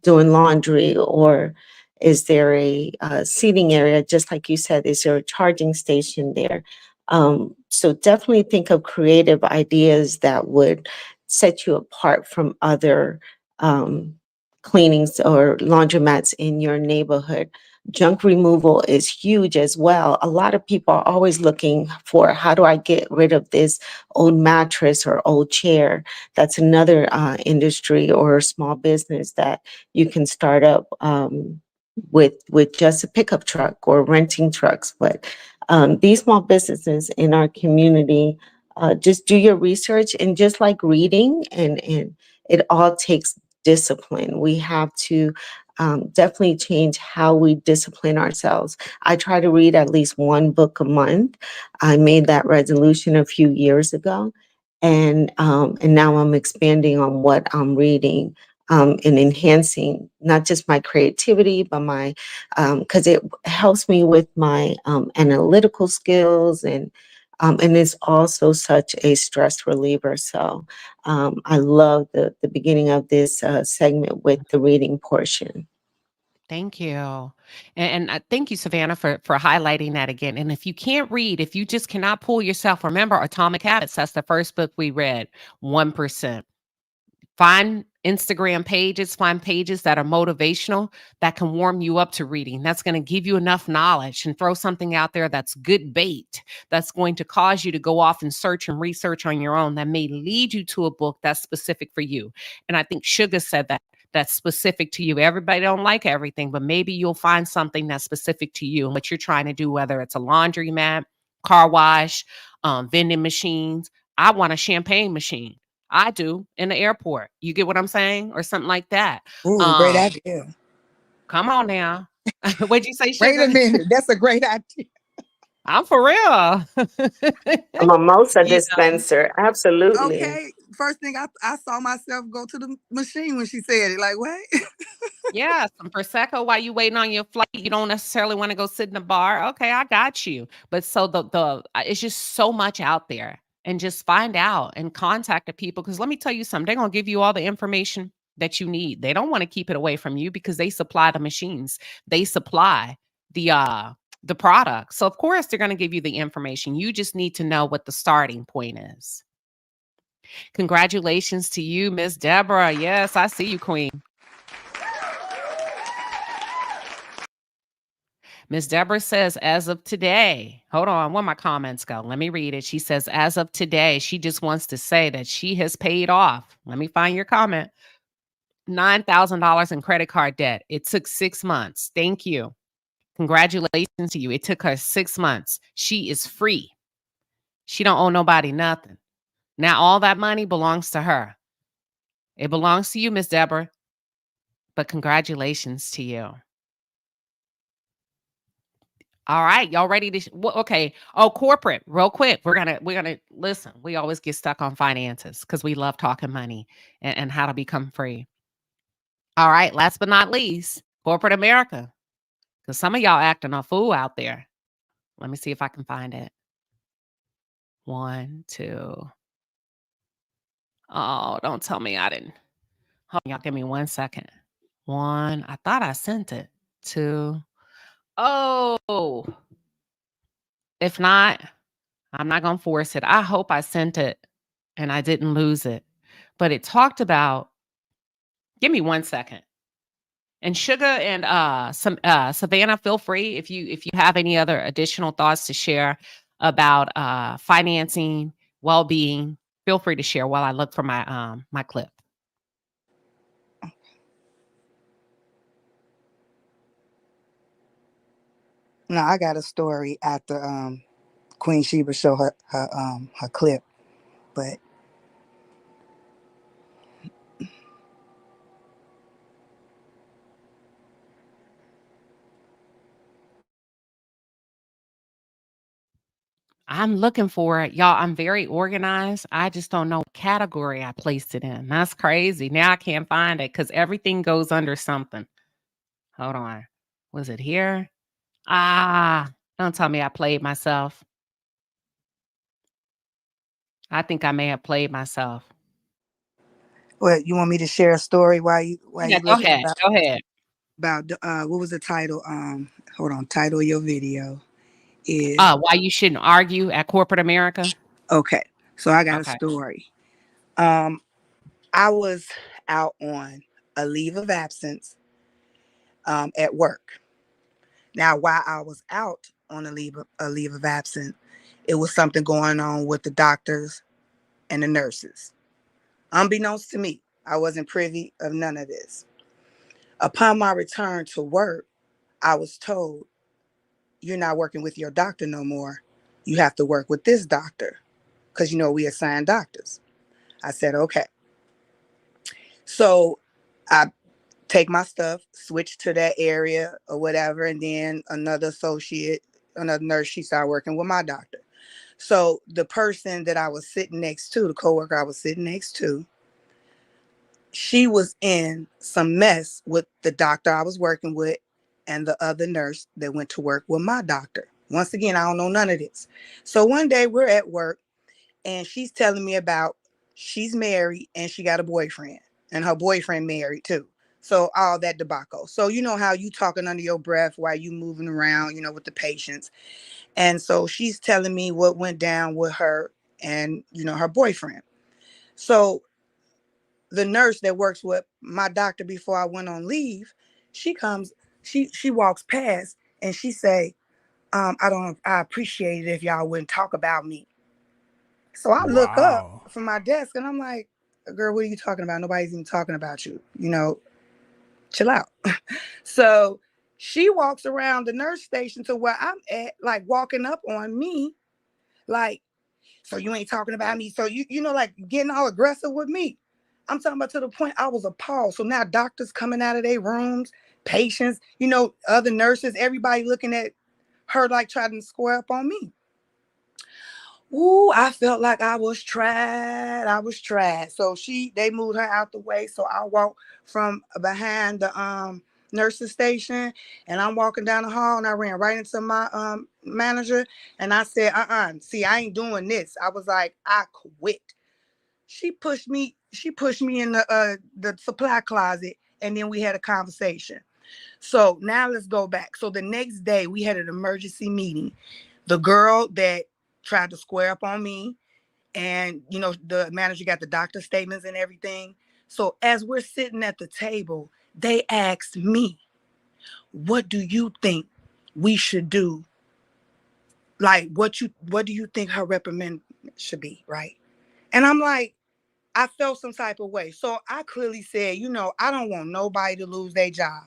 Speaker 7: doing laundry, or is there a seating area, just like you said? Is there a charging station there? So definitely think of creative ideas that would set you apart from other cleanings or laundromats in your neighborhood. Junk removal is huge as well. A lot of people are always looking for, how do I get rid of this old mattress or old chair? That's another industry or small business that you can start up with just a pickup truck or renting trucks. But these small businesses in our community, just do your research, and just like reading, and it all takes discipline. We have to definitely change how we discipline ourselves. I try to read at least one book a month. I made that resolution a few years ago, and now I'm expanding on what I'm reading. And enhancing not just my creativity, but my, because it helps me with my analytical skills, and it's also such a stress reliever. So I love the beginning of this segment with the reading portion.
Speaker 2: Thank you. And thank you, Savannah, for highlighting that again. And if you can't read, if you just cannot pull yourself, remember Atomic Habits, that's the first book we read, 1%. Find Instagram pages, find pages that are motivational, that can warm you up to reading. That's going to give you enough knowledge, and throw something out there that's good bait, that's going to cause you to go off and search and research on your own, that may lead you to a book that's specific for you. And I think Sugar said that's specific to you. Everybody don't like everything, but maybe you'll find something that's specific to you and what you're trying to do, whether it's a laundromat, car wash, vending machines. I want a champagne machine. I do, in the airport. You get what I'm saying? Or something like that.
Speaker 3: Ooh, great idea.
Speaker 2: Come on now. What'd you say,
Speaker 3: Wait
Speaker 2: Sugar?
Speaker 3: a minute. That's a great idea.
Speaker 2: I'm for real.
Speaker 7: A mimosa
Speaker 2: You know,
Speaker 7: dispenser, absolutely.
Speaker 3: Okay. First thing I saw myself go to the machine when she said it. Like, what?
Speaker 2: yeah, some Prosecco while you waiting on your flight. You don't necessarily want to go sit in a bar. Okay, I got you. But so it's just so much out there. And just find out and contact the people. Because let me tell you something, they're going to give you all the information that you need. They don't want to keep it away from you because they supply the machines. They supply the product. So of course they're going to give you the information. You just need to know what the starting point is. Congratulations to you, Miss Deborah. Yes, I see you, Queen. Miss Deborah says, as of today, hold on, where my comments go? Let me read it. She says, as of today, she just wants to say that she has paid off. Let me find your comment. $9,000 in credit card debt. It took 6 months. Thank you. Congratulations to you. It took her 6 months. She is free. She don't owe nobody nothing. Now all that money belongs to her. It belongs to you, Miss Deborah. But congratulations to you. All right, y'all ready to? Okay. Oh, corporate, real quick. We're gonna listen. We always get stuck on finances because we love talking money and how to become free. All right. Last but not least, corporate America, because some of y'all acting a fool out there. Let me see if I can find it. 1, 2. Oh, don't tell me I didn't. Hold on, y'all. Give me 1 second. 1. I thought I sent it. 2. Oh. If not, I'm not going to force it. I hope I sent it and I didn't lose it. But it talked about, give me 1 second. And Sugar and Savannah, feel free if you have any other additional thoughts to share about financing, well-being, feel free to share while I look for my my clip.
Speaker 3: No, I got a story after Queen Sheba show her clip, but
Speaker 2: I'm looking for it. Y'all, I'm very organized. I just don't know what category I placed it in. That's crazy. Now I can't find it because everything goes under something. Hold on. Was it here? Ah, don't tell me I played myself. I think I may have played myself.
Speaker 3: well, you want me to share a story while you
Speaker 2: Yeah, go
Speaker 3: looking
Speaker 2: ahead. Go ahead.
Speaker 3: about what was the title? Hold on, title of your video is
Speaker 2: Why you shouldn't argue at corporate America?
Speaker 3: okay. So I got a
Speaker 2: Okay.
Speaker 3: story. I was out on a leave of absence at work. Now, while I was out on a leave of absence, it was something going on with the doctors and the nurses. Unbeknownst to me, I wasn't privy of none of this. Upon my return to work, I was told, you're not working with your doctor no more. You have to work with this doctor because, we assign doctors. I said, okay. So I take my stuff, switch to that area or whatever. And then another nurse, she started working with my doctor. So the person that I was sitting next to, the coworker I was sitting next to, she was in some mess with the doctor I was working with and the other nurse that went to work with my doctor. Once again, I don't know none of this. So one day we're at work and she's telling me about she's married and she got a boyfriend and her boyfriend married too. So all that debacle. So you know how you talking under your breath while you moving around, with the patients. And so she's telling me what went down with her and, her boyfriend. So the nurse that works with my doctor before I went on leave, she comes, she walks past and she say, I appreciate it if y'all wouldn't talk about me. So I look up
Speaker 8: Wow.
Speaker 3: from my desk and I'm like, girl, what are you talking about? Nobody's even talking about you. Chill out. So she walks around the nurse station to where I'm at, like walking up on me, like, so you ain't talking about me. So like getting all aggressive with me. I'm talking about to the point I was appalled. So now doctors coming out of their rooms, patients, other nurses, everybody looking at her like trying to square up on me. Ooh, I felt like I was tried. I was tried. So they moved her out the way. So I walked from behind the nurses station and I'm walking down the hall and I ran right into my manager and I said, see, I ain't doing this. I was like, I quit. She pushed me in the supply closet and then we had a conversation. So now let's go back. So the next day we had an emergency meeting. The girl that tried to square up on me and, the manager got the doctor statements and everything. So as we're sitting at the table, they asked me, what do you think we should do. Like, what do you think her reprimand should be, right? And I'm like, I felt some type of way. So I clearly said, I don't want nobody to lose their job.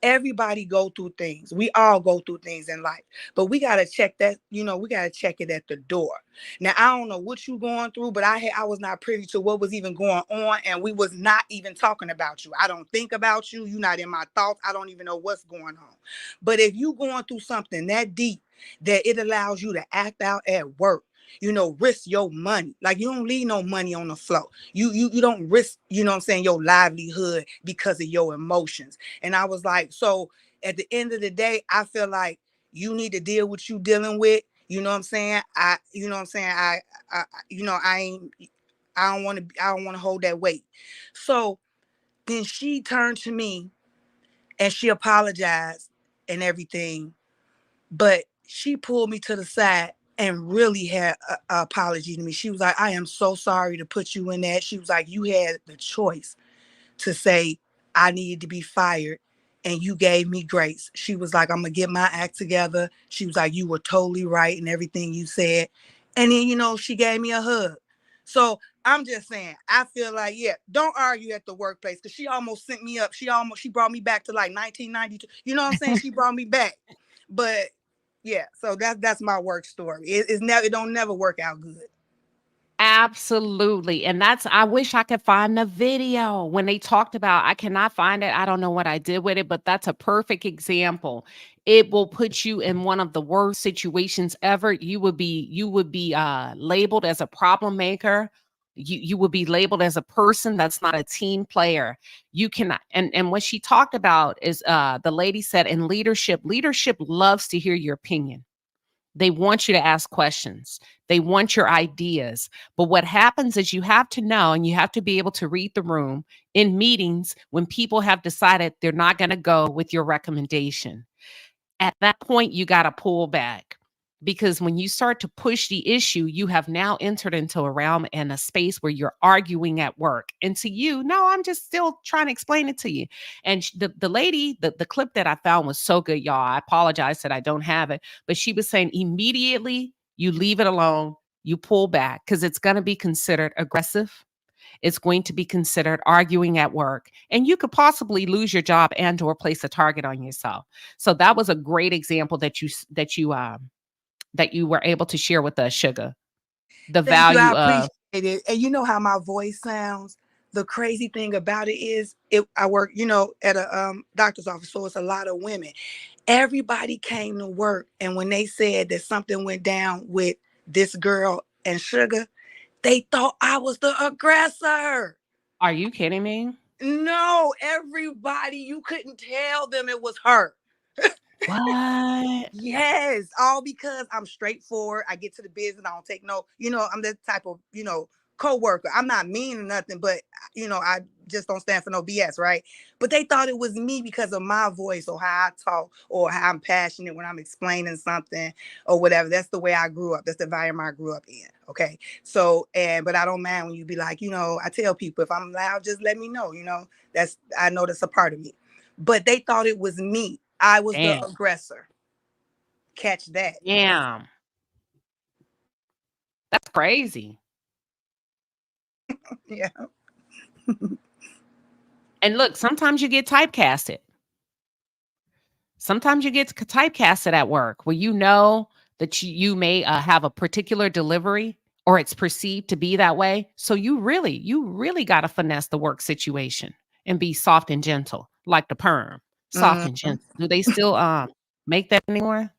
Speaker 3: Everybody go through things. We all go through things in life. But we got to check that, we got to check it at the door. Now, I don't know what you going through, but I was not privy to what was even going on. And we was not even talking about you. I don't think about you. You're not in my thoughts. I don't even know what's going on. But if you going through something that deep that it allows you to act out at work, risk your money. Like, you don't leave no money on the floor. You don't risk, your livelihood because of your emotions. And I was like, so at the end of the day, I feel like you need to deal with you dealing with, you know what I'm saying? I don't want to hold that weight. So then she turned to me and she apologized and everything, but she pulled me to the side and really had an apology to me. She was like, I am so sorry to put you in that. She was like, you had the choice to say I needed to be fired and you gave me grace. She was like, I'm going to get my act together. She was like, you were totally right in everything you said. And then, she gave me a hug. So I'm just saying, I feel like, yeah, don't argue at the workplace, because she almost sent me up. She brought me back to like 1992. You know what I'm saying? She brought me back. But yeah, so that's my work story. It don't never work out good.
Speaker 2: Absolutely. And I wish I could find the video when they talked about, I cannot find it. I don't know what I did with it, but that's a perfect example. It will put you in one of the worst situations ever. You would be labeled as a problem maker. You would be labeled as a person that's not a team player. You cannot. And what she talked about is the lady said, in leadership loves to hear your opinion. They want you to ask questions. They want your ideas. But what happens is you have to know, and you have to be able to read the room in meetings when people have decided they're not going to go with your recommendation. At that point, you got to pull back, because when you start to push the issue, you have now entered into a realm and a space where you're arguing at work. And to you, no, I'm just still trying to explain it to you. And the lady, the clip that I found was so good, y'all. I apologize that I don't have it, but she was saying immediately you leave it alone, you pull back, because it's going to be considered aggressive. It's going to be considered arguing at work, and you could possibly lose your job and or place a target on yourself. So that was a great example that you were able to share with us, Sugar. The
Speaker 3: Thank you. I
Speaker 2: value of
Speaker 3: appreciate it. And you know how my voice sounds? The crazy thing about it is I work, at a doctor's office, so it's a lot of women. Everybody came to work, and when they said that something went down with this girl and Sugar, they thought I was the aggressor.
Speaker 2: Are you kidding me?
Speaker 3: No, everybody, you couldn't tell them it was her.
Speaker 2: What?
Speaker 3: Yes, all because I'm straightforward. I get to the business. I don't take no, I'm that type of, co-worker. I'm not mean or nothing, but I just don't stand for no BS, right? But they thought it was me because of my voice or how I talk or how I'm passionate when I'm explaining something or whatever. That's the way I grew up. That's the environment I grew up in. Okay. So, but I don't mind when you be like, I tell people if I'm loud, just let me know, I know that's a part of me. But they thought it was me. I was the
Speaker 2: Damn.
Speaker 3: aggressor. Catch that.
Speaker 2: Damn. That's crazy.
Speaker 3: Yeah.
Speaker 2: And look, sometimes you get typecasted. Sometimes you get typecasted at work where you know that you may have a particular delivery, or it's perceived to be that way. So you really got to finesse the work situation and be soft and gentle, like the perm. Soft and
Speaker 3: Mhm.
Speaker 2: gentle. Do they still make that anymore?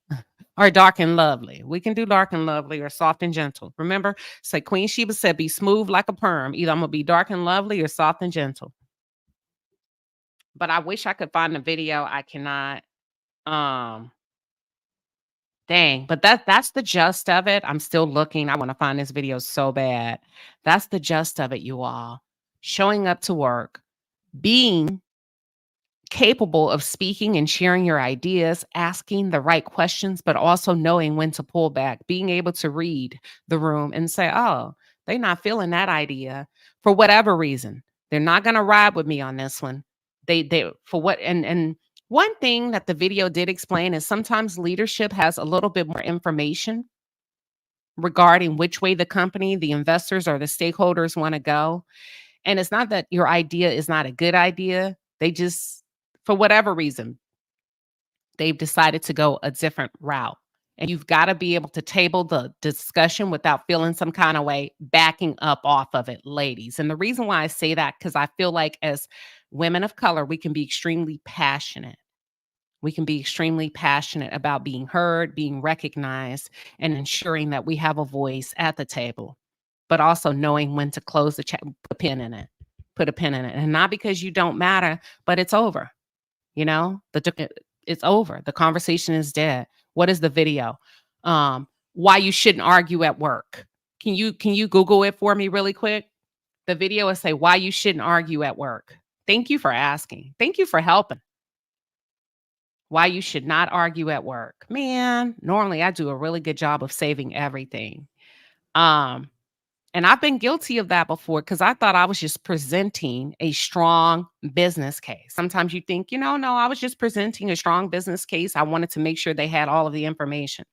Speaker 2: Or dark and lovely? We can do dark and lovely or soft and gentle. Remember, say Queen Sheba said, be smooth like a perm. Either I'm gonna be dark and lovely or soft and gentle. But I wish I could find the video. I cannot. Um, Dang, but that's the gist of it. I'm still looking. I want to find this video so bad. That's the gist of it, you all. Showing up to work, being capable of speaking and sharing your ideas, asking the right questions, but also knowing when to pull back, being able to read the room and say, oh, they're not feeling that idea for whatever reason. They're not going to ride with me on this one. They for what and One thing that the video did explain is sometimes leadership has a little bit more information regarding which way the company, the investors, or the stakeholders want to go. And it's not that your idea is not a good idea. They just, for whatever reason, they've decided to go a different route. And you've got to be able to table the discussion without feeling some kind of way, backing up off of it, ladies. And the reason why I say that, because I feel like as women of color, we can be extremely passionate. We can be extremely passionate about being heard, being recognized, and ensuring that we have a voice at the table, but also knowing when to close the chat, put a pin in it, put a pin in it. And not because you don't matter, but it's over. You know, it's over. The conversation is dead. What is the video? Why you shouldn't argue at work. Can you Google it for me really quick? The video will say why you shouldn't argue at work. Thank you for asking. Thank you for helping. Why you should not argue at work. Man, normally I do a really good job of saving everything. And I've been guilty of that before because I thought I was just presenting a strong business case. Sometimes you think, no, I was just presenting a strong business case. I wanted to make sure they had all of the information.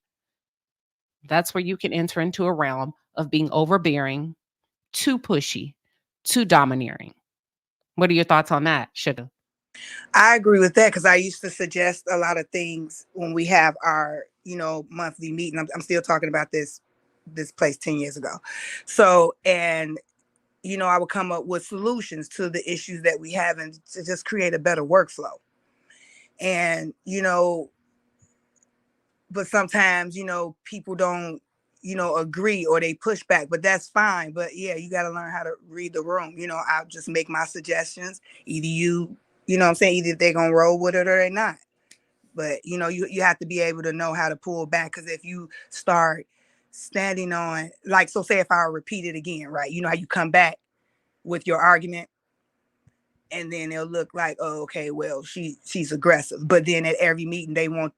Speaker 2: That's where you can enter into a realm of being overbearing, too pushy, too domineering. What are your thoughts on that, Sugar?
Speaker 3: I agree with that because I used to suggest a lot of things when we have our, monthly meeting. I'm still talking about this place 10 years ago. So, and, I would come up with solutions to the issues that we have and to just create a better workflow. And, but sometimes, people don't, agree or they push back, but that's fine. But yeah, you got to learn how to read the room. I'll just make my suggestions. Either you know what I'm saying? Either they're going to roll with it or they're not. But, you have to be able to know how to pull back. Because if you start standing on, like, so say if I repeat it again, right? You know how you come back with your argument and then they'll look like, oh, okay, well, she's aggressive. But then at every meeting,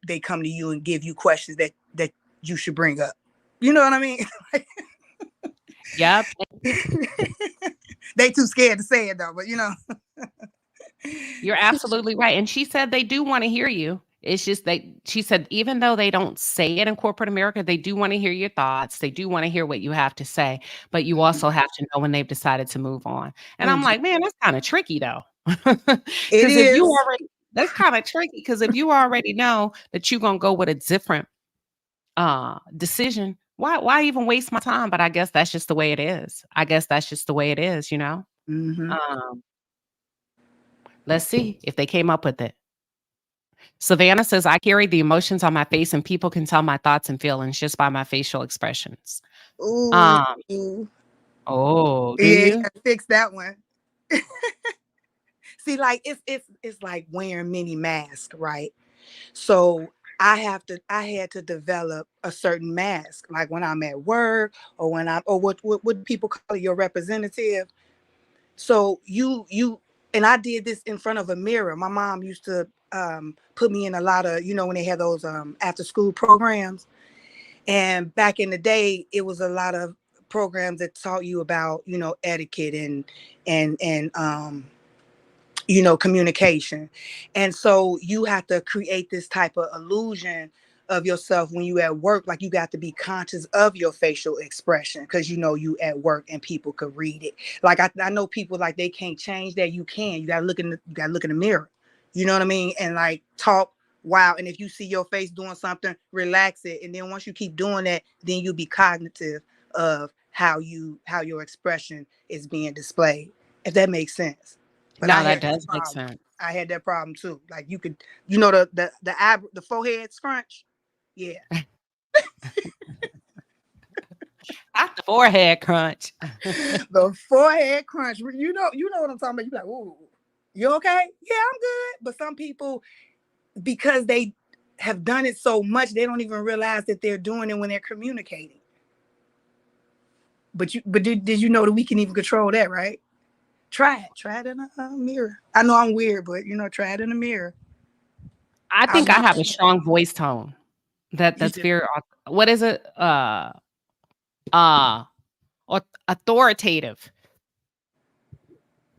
Speaker 3: they come to you and give you questions that you should bring up. You know what I mean?
Speaker 2: Yep.
Speaker 3: They too scared to say it though, but
Speaker 2: You're absolutely right. And she said they do want to hear you. It's just she said, even though they don't say it in corporate America, they do want to hear your thoughts. They do want to hear what you have to say, but you also have to know when they've decided to move on. And I'm like, man, that's kind of tricky though.
Speaker 3: It is.
Speaker 2: That's kind of tricky because if you already know that you're going to go with a different decision, why even waste my time? But I guess that's just the way it is.
Speaker 3: Mm-hmm.
Speaker 2: Let's see if they came up with it. Savannah says, I carry the emotions on my face and people can tell my thoughts and feelings just by my facial expressions.
Speaker 3: Ooh.
Speaker 2: Oh, do
Speaker 3: yeah,
Speaker 2: you?
Speaker 3: Fix that one. See, like it's like wearing many masks, right? So I had to develop a certain mask, like when I'm at work or when I'm, or what people call your representative. So you and I did this in front of a mirror. My mom used to put me in a lot of, when they had those after school programs. And back in the day, it was a lot of programs that taught you about, etiquette and communication. And so you have to create this type of illusion of yourself when you at work. Like you got to be conscious of your facial expression because you at work and people could read it. Like I know people like they can't change that. You can. You gotta look in the mirror. You know what I mean? And like talk. Wow. And if you see your face doing something, relax it. And then once you keep doing that, then you'll be cognitive of how your expression is being displayed. If that makes sense. But
Speaker 2: no, that does make sense.
Speaker 3: I had that problem too. Like you could, the forehead scrunch. Yeah.
Speaker 2: Not the forehead crunch.
Speaker 3: The forehead crunch. You know what I'm talking about. You like, ooh, you okay? Yeah, I'm good. But some people, because they have done it so much, they don't even realize that they're doing it when they're communicating. But did you know that we can even control that, right? Try it in a mirror. I know I'm weird, but try it in a mirror.
Speaker 2: I think I have a strong voice tone. That's very, what is it? Authoritative.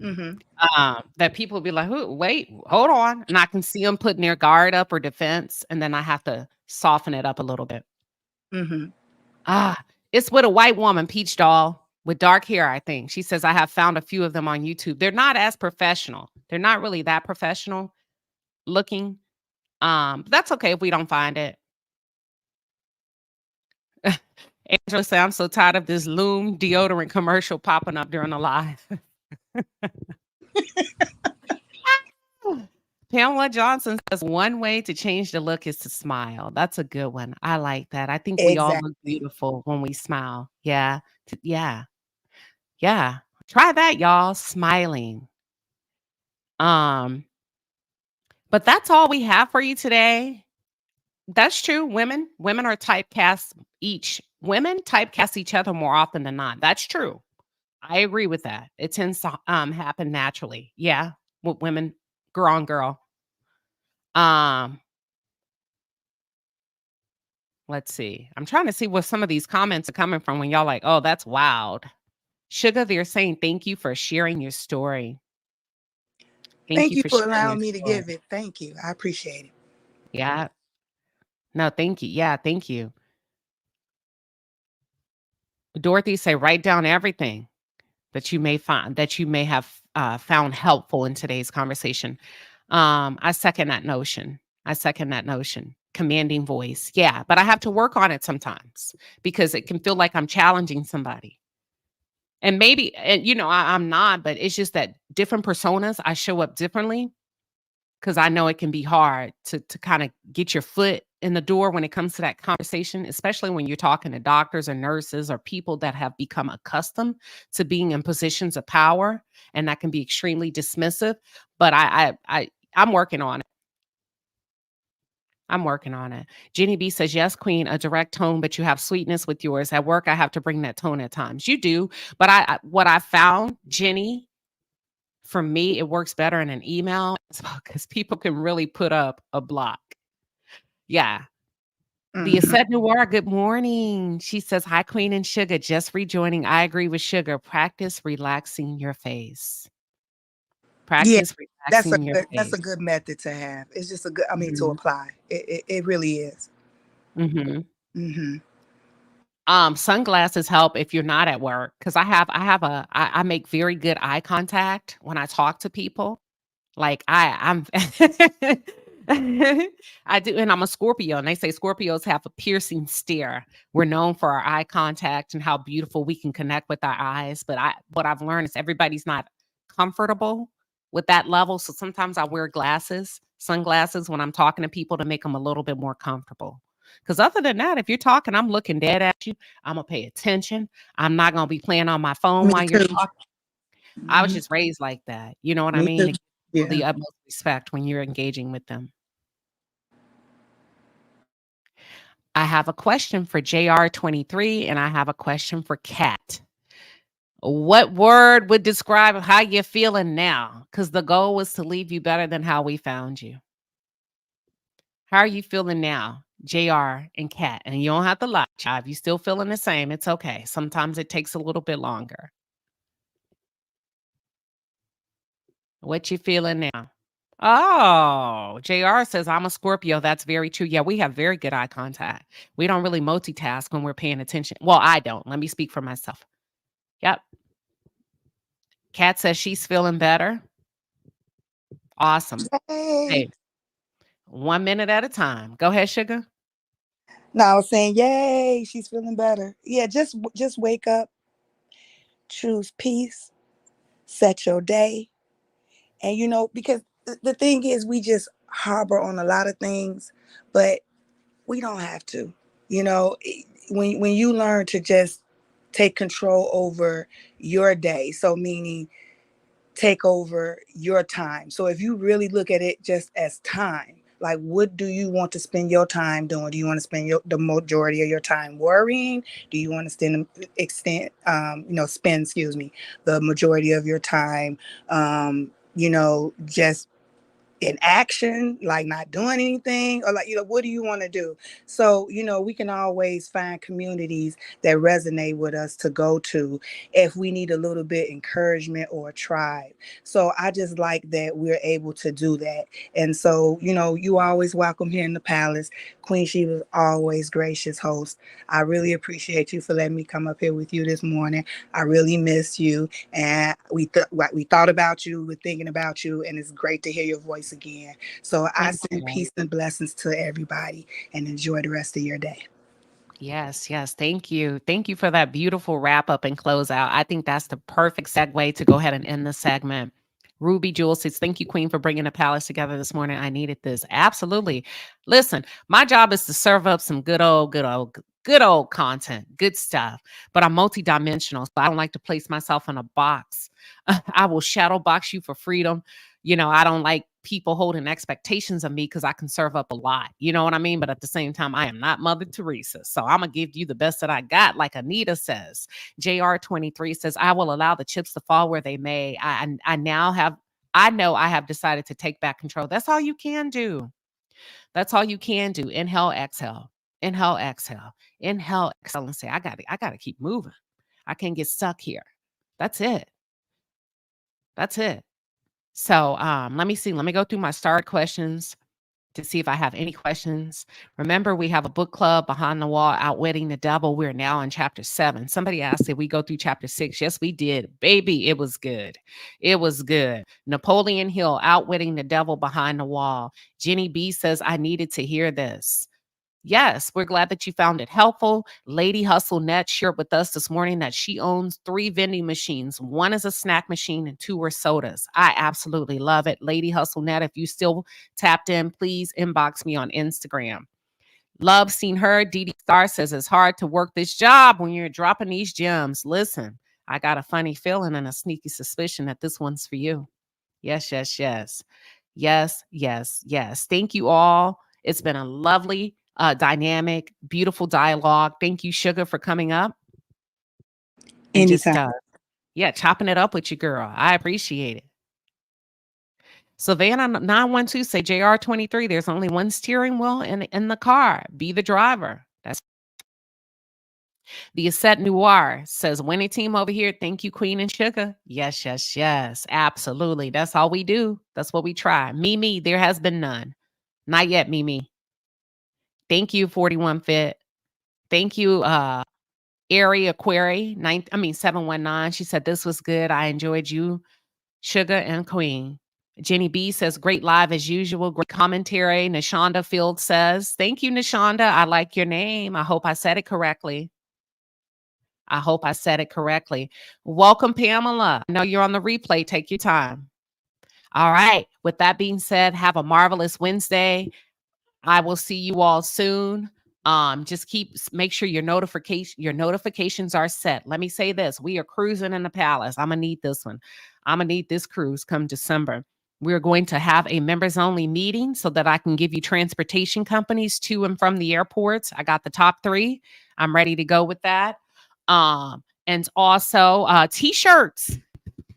Speaker 3: Mm-hmm.
Speaker 2: That people will be like, wait, hold on. And I can see them putting their guard up or defense. And then I have to soften it up a little bit.
Speaker 3: Mm-hmm.
Speaker 2: It's with a white woman, Peach Doll, with dark hair, I think. She says, I have found a few of them on YouTube. They're not as professional. They're not really that professional looking. But that's okay if we don't find it. Angela said, I'm so tired of this Loom deodorant commercial popping up during the live. Pamela Johnson says, one way to change the look is to smile. That's a good one. I like that. I think we all look
Speaker 3: Exactly.
Speaker 2: beautiful when we smile. Yeah. Yeah. Yeah. Try that, y'all. Smiling. But that's all we have for you today. That's true. Women are typecast women typecast each other more often than not. That's true. I agree with that. It tends to happen naturally. Yeah. With women, girl on girl. Let's see. I'm trying to see where some of these comments are coming from when y'all like, oh, that's wild. Sugar, they're saying thank you for sharing your story.
Speaker 3: Thank you
Speaker 2: For
Speaker 3: for
Speaker 2: sharing your
Speaker 3: allowing me to
Speaker 2: story.
Speaker 3: give it. Thank you. I appreciate it.
Speaker 2: Yeah. No, thank you. Yeah, thank you. Dorothy say, write down everything that you may have found helpful in today's conversation. I second that notion. Commanding voice. Yeah, but I have to work on it sometimes because it can feel like I'm challenging somebody. And maybe, I'm not, but it's just that different personas, I show up differently because I know it can be hard to kind of get your foot in the door when it comes to that conversation, especially when you're talking to doctors or nurses or people that have become accustomed to being in positions of power, and that can be extremely dismissive. But I'm working on it. I'm working on it. Jenny B says, yes, Queen, a direct tone, but you have sweetness with yours. At work, I have to bring that tone at times. You do. But what I found, Jenny, for me, it works better in an email because people can really put up a block. Yeah. The
Speaker 3: Mhm.
Speaker 2: Aset Noir, good morning. She says, hi, Queen and Sugar. Just rejoining. I agree with Sugar. Practice relaxing your face.
Speaker 3: Yeah,
Speaker 2: Practice
Speaker 3: that's a
Speaker 2: relaxing your
Speaker 3: good
Speaker 2: face.
Speaker 3: method to have. It's just a good, to
Speaker 2: Mhm.
Speaker 3: apply. It really is.
Speaker 2: Mhm.
Speaker 3: Mm-hmm.
Speaker 2: Sunglasses help if you're not at work because I make very good eye contact when I talk to people. Like I'm I do, and I'm a Scorpio, and they say Scorpios have a piercing stare. We're known for our eye contact and how beautiful we can connect with our eyes. But what I've learned is everybody's not comfortable with that level. So sometimes I wear sunglasses when I'm talking to people to make them a little bit more comfortable. Because other than that, if you're talking, I'm looking dead at you. I'm gonna pay attention. I'm not gonna be playing on my phone
Speaker 3: Me
Speaker 2: while you're
Speaker 3: too.
Speaker 2: talking. I was
Speaker 3: Mhm.
Speaker 2: just raised like that. You know what I
Speaker 3: Me
Speaker 2: mean?
Speaker 3: too.
Speaker 2: To give people
Speaker 3: Yeah.
Speaker 2: the utmost respect when you're engaging with them. I have a question for JR23 and I have a question for Kat. What word would describe how you're feeling now? Because the goal was to leave you better than how we found you. How are you feeling now, JR and Kat? And you don't have to lie, child. If you're still feeling the same, it's okay. Sometimes it takes a little bit longer. What you feeling now? Oh, JR says, I'm a Scorpio. That's very true. Yeah, we have very good eye contact. We don't really multitask when we're paying attention. Well, I don't. Let me speak for myself. Yep. Kat says she's feeling better. Awesome.
Speaker 3: Hey.
Speaker 2: Hey, 1 minute at a time. Go ahead, Sugar.
Speaker 3: No, I was saying, yay, she's feeling better. Yeah, just wake up, choose peace, set your day. And because the thing is we just harbor on a lot of things, but we don't have to. When you learn to just take control over your day, so meaning take over your time. So if you really look at it just as time, like what do you want to spend your time doing? Do you want to spend the majority of your time worrying? Do you want to spend excuse me, the majority of your time just in action, like not doing anything, or like, what do you want to do? So, we can always find communities that resonate with us to go to if we need a little bit encouragement or a tribe. So I just like that we're able to do that. And so, you always welcome here in the palace. Queen Sheba is always gracious host. I really appreciate you for letting me come up here with you this morning. I really miss you. And we thought about you, we're thinking about you, and it's great to hear your voice again. So I
Speaker 2: Thank
Speaker 3: send
Speaker 2: you.
Speaker 3: peace and blessings to everybody, and enjoy the rest of your day.
Speaker 2: Yes, yes. Thank you. Thank you for that beautiful wrap up and close out. I think that's the perfect segue to go ahead and end the segment. Ruby Jewel says, thank you, Queen, for bringing the palace together this morning. I needed this. Absolutely. Listen, my job is to serve up some good old content, good stuff. But I'm multidimensional, so I don't like to place myself in a box. I will shadow box you for freedom. I don't like people holding expectations of me because I can serve up a lot. You know what I mean? But at the same time, I am not Mother Teresa. So I'm going to give you the best that I got, like Anita says. JR23 says, I will allow the chips to fall where they may. I know I have decided to take back control. That's all you can do. That's all you can do. Inhale, exhale. Inhale, exhale. Inhale, exhale, and say, I gotta keep moving. I can't get stuck here. That's it. That's it. So let me see. Let me go through my start questions to see if I have any questions. Remember, we have a book club, Behind the Wall, Outwitting the Devil. We're now in chapter 7. Somebody asked if we go through chapter 6. Yes, we did. Baby, it was good. It was good. Napoleon Hill, Outwitting the Devil, Behind the Wall. Jenny B says, I needed to hear this. Yes, we're glad that you found it helpful. Lady Hustle Net shared with us this morning that she owns 3 vending machines. 1 is a snack machine and 2 are sodas. I absolutely love it. Lady Hustle Net, if you still tapped in, please inbox me on Instagram. Love Seen Her. Dee Star says it's hard to work this job when you're dropping these gems. Listen, I got a funny feeling and a sneaky suspicion that this one's for you. Yes, yes, yes. Yes, yes, yes. Thank you all. It's been a lovely, dynamic, beautiful dialogue. Thank you, Sugar, for coming up and just,
Speaker 3: Anytime.
Speaker 2: chopping it up with you, girl. I appreciate it. Savannah 912 say JR23, there's only one steering wheel in the car. Be the driver. That's the Asset Noir says, winning team over here. Thank you, Queen and Sugar. Yes, yes, yes. Absolutely. That's all we do. That's what we try. Mimi, there has been none. Not yet, Mimi. Thank you, 41 Fit. Thank you, Area Query 719. She said this was good. I enjoyed you, Sugar and Queen. Jenny B says, great live as usual. Great commentary. Nashonda Field says, thank you, Nashonda. I like your name. I hope I said it correctly. Welcome, Pamela. I know you're on the replay. Take your time. All right. With that being said, have a marvelous Wednesday. I will see you all soon. Just make sure your notifications are set. Let me say this. We are cruising in the palace. I'm gonna need this one. I'm gonna need this cruise come December. We're going to have a members only meeting so that I can give you transportation companies to and from the airports. I got the top 3. I'm ready to go with that. And also t-shirts.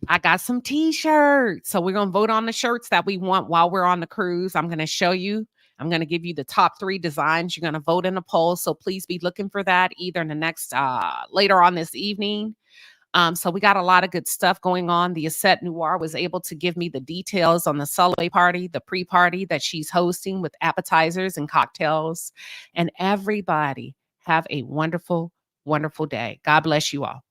Speaker 2: I got some t-shirts. So we're going to vote on the shirts that we want while we're on the cruise. I'm going to show you. I'm going to give you the top 3 designs. You're going to vote in the poll. So please be looking for that either in the next, later on this evening. So we got a lot of good stuff going on. The Asset Noir was able to give me the details on the Sully party, the pre-party that she's hosting with appetizers and cocktails. And everybody have a wonderful, wonderful day. God bless you all.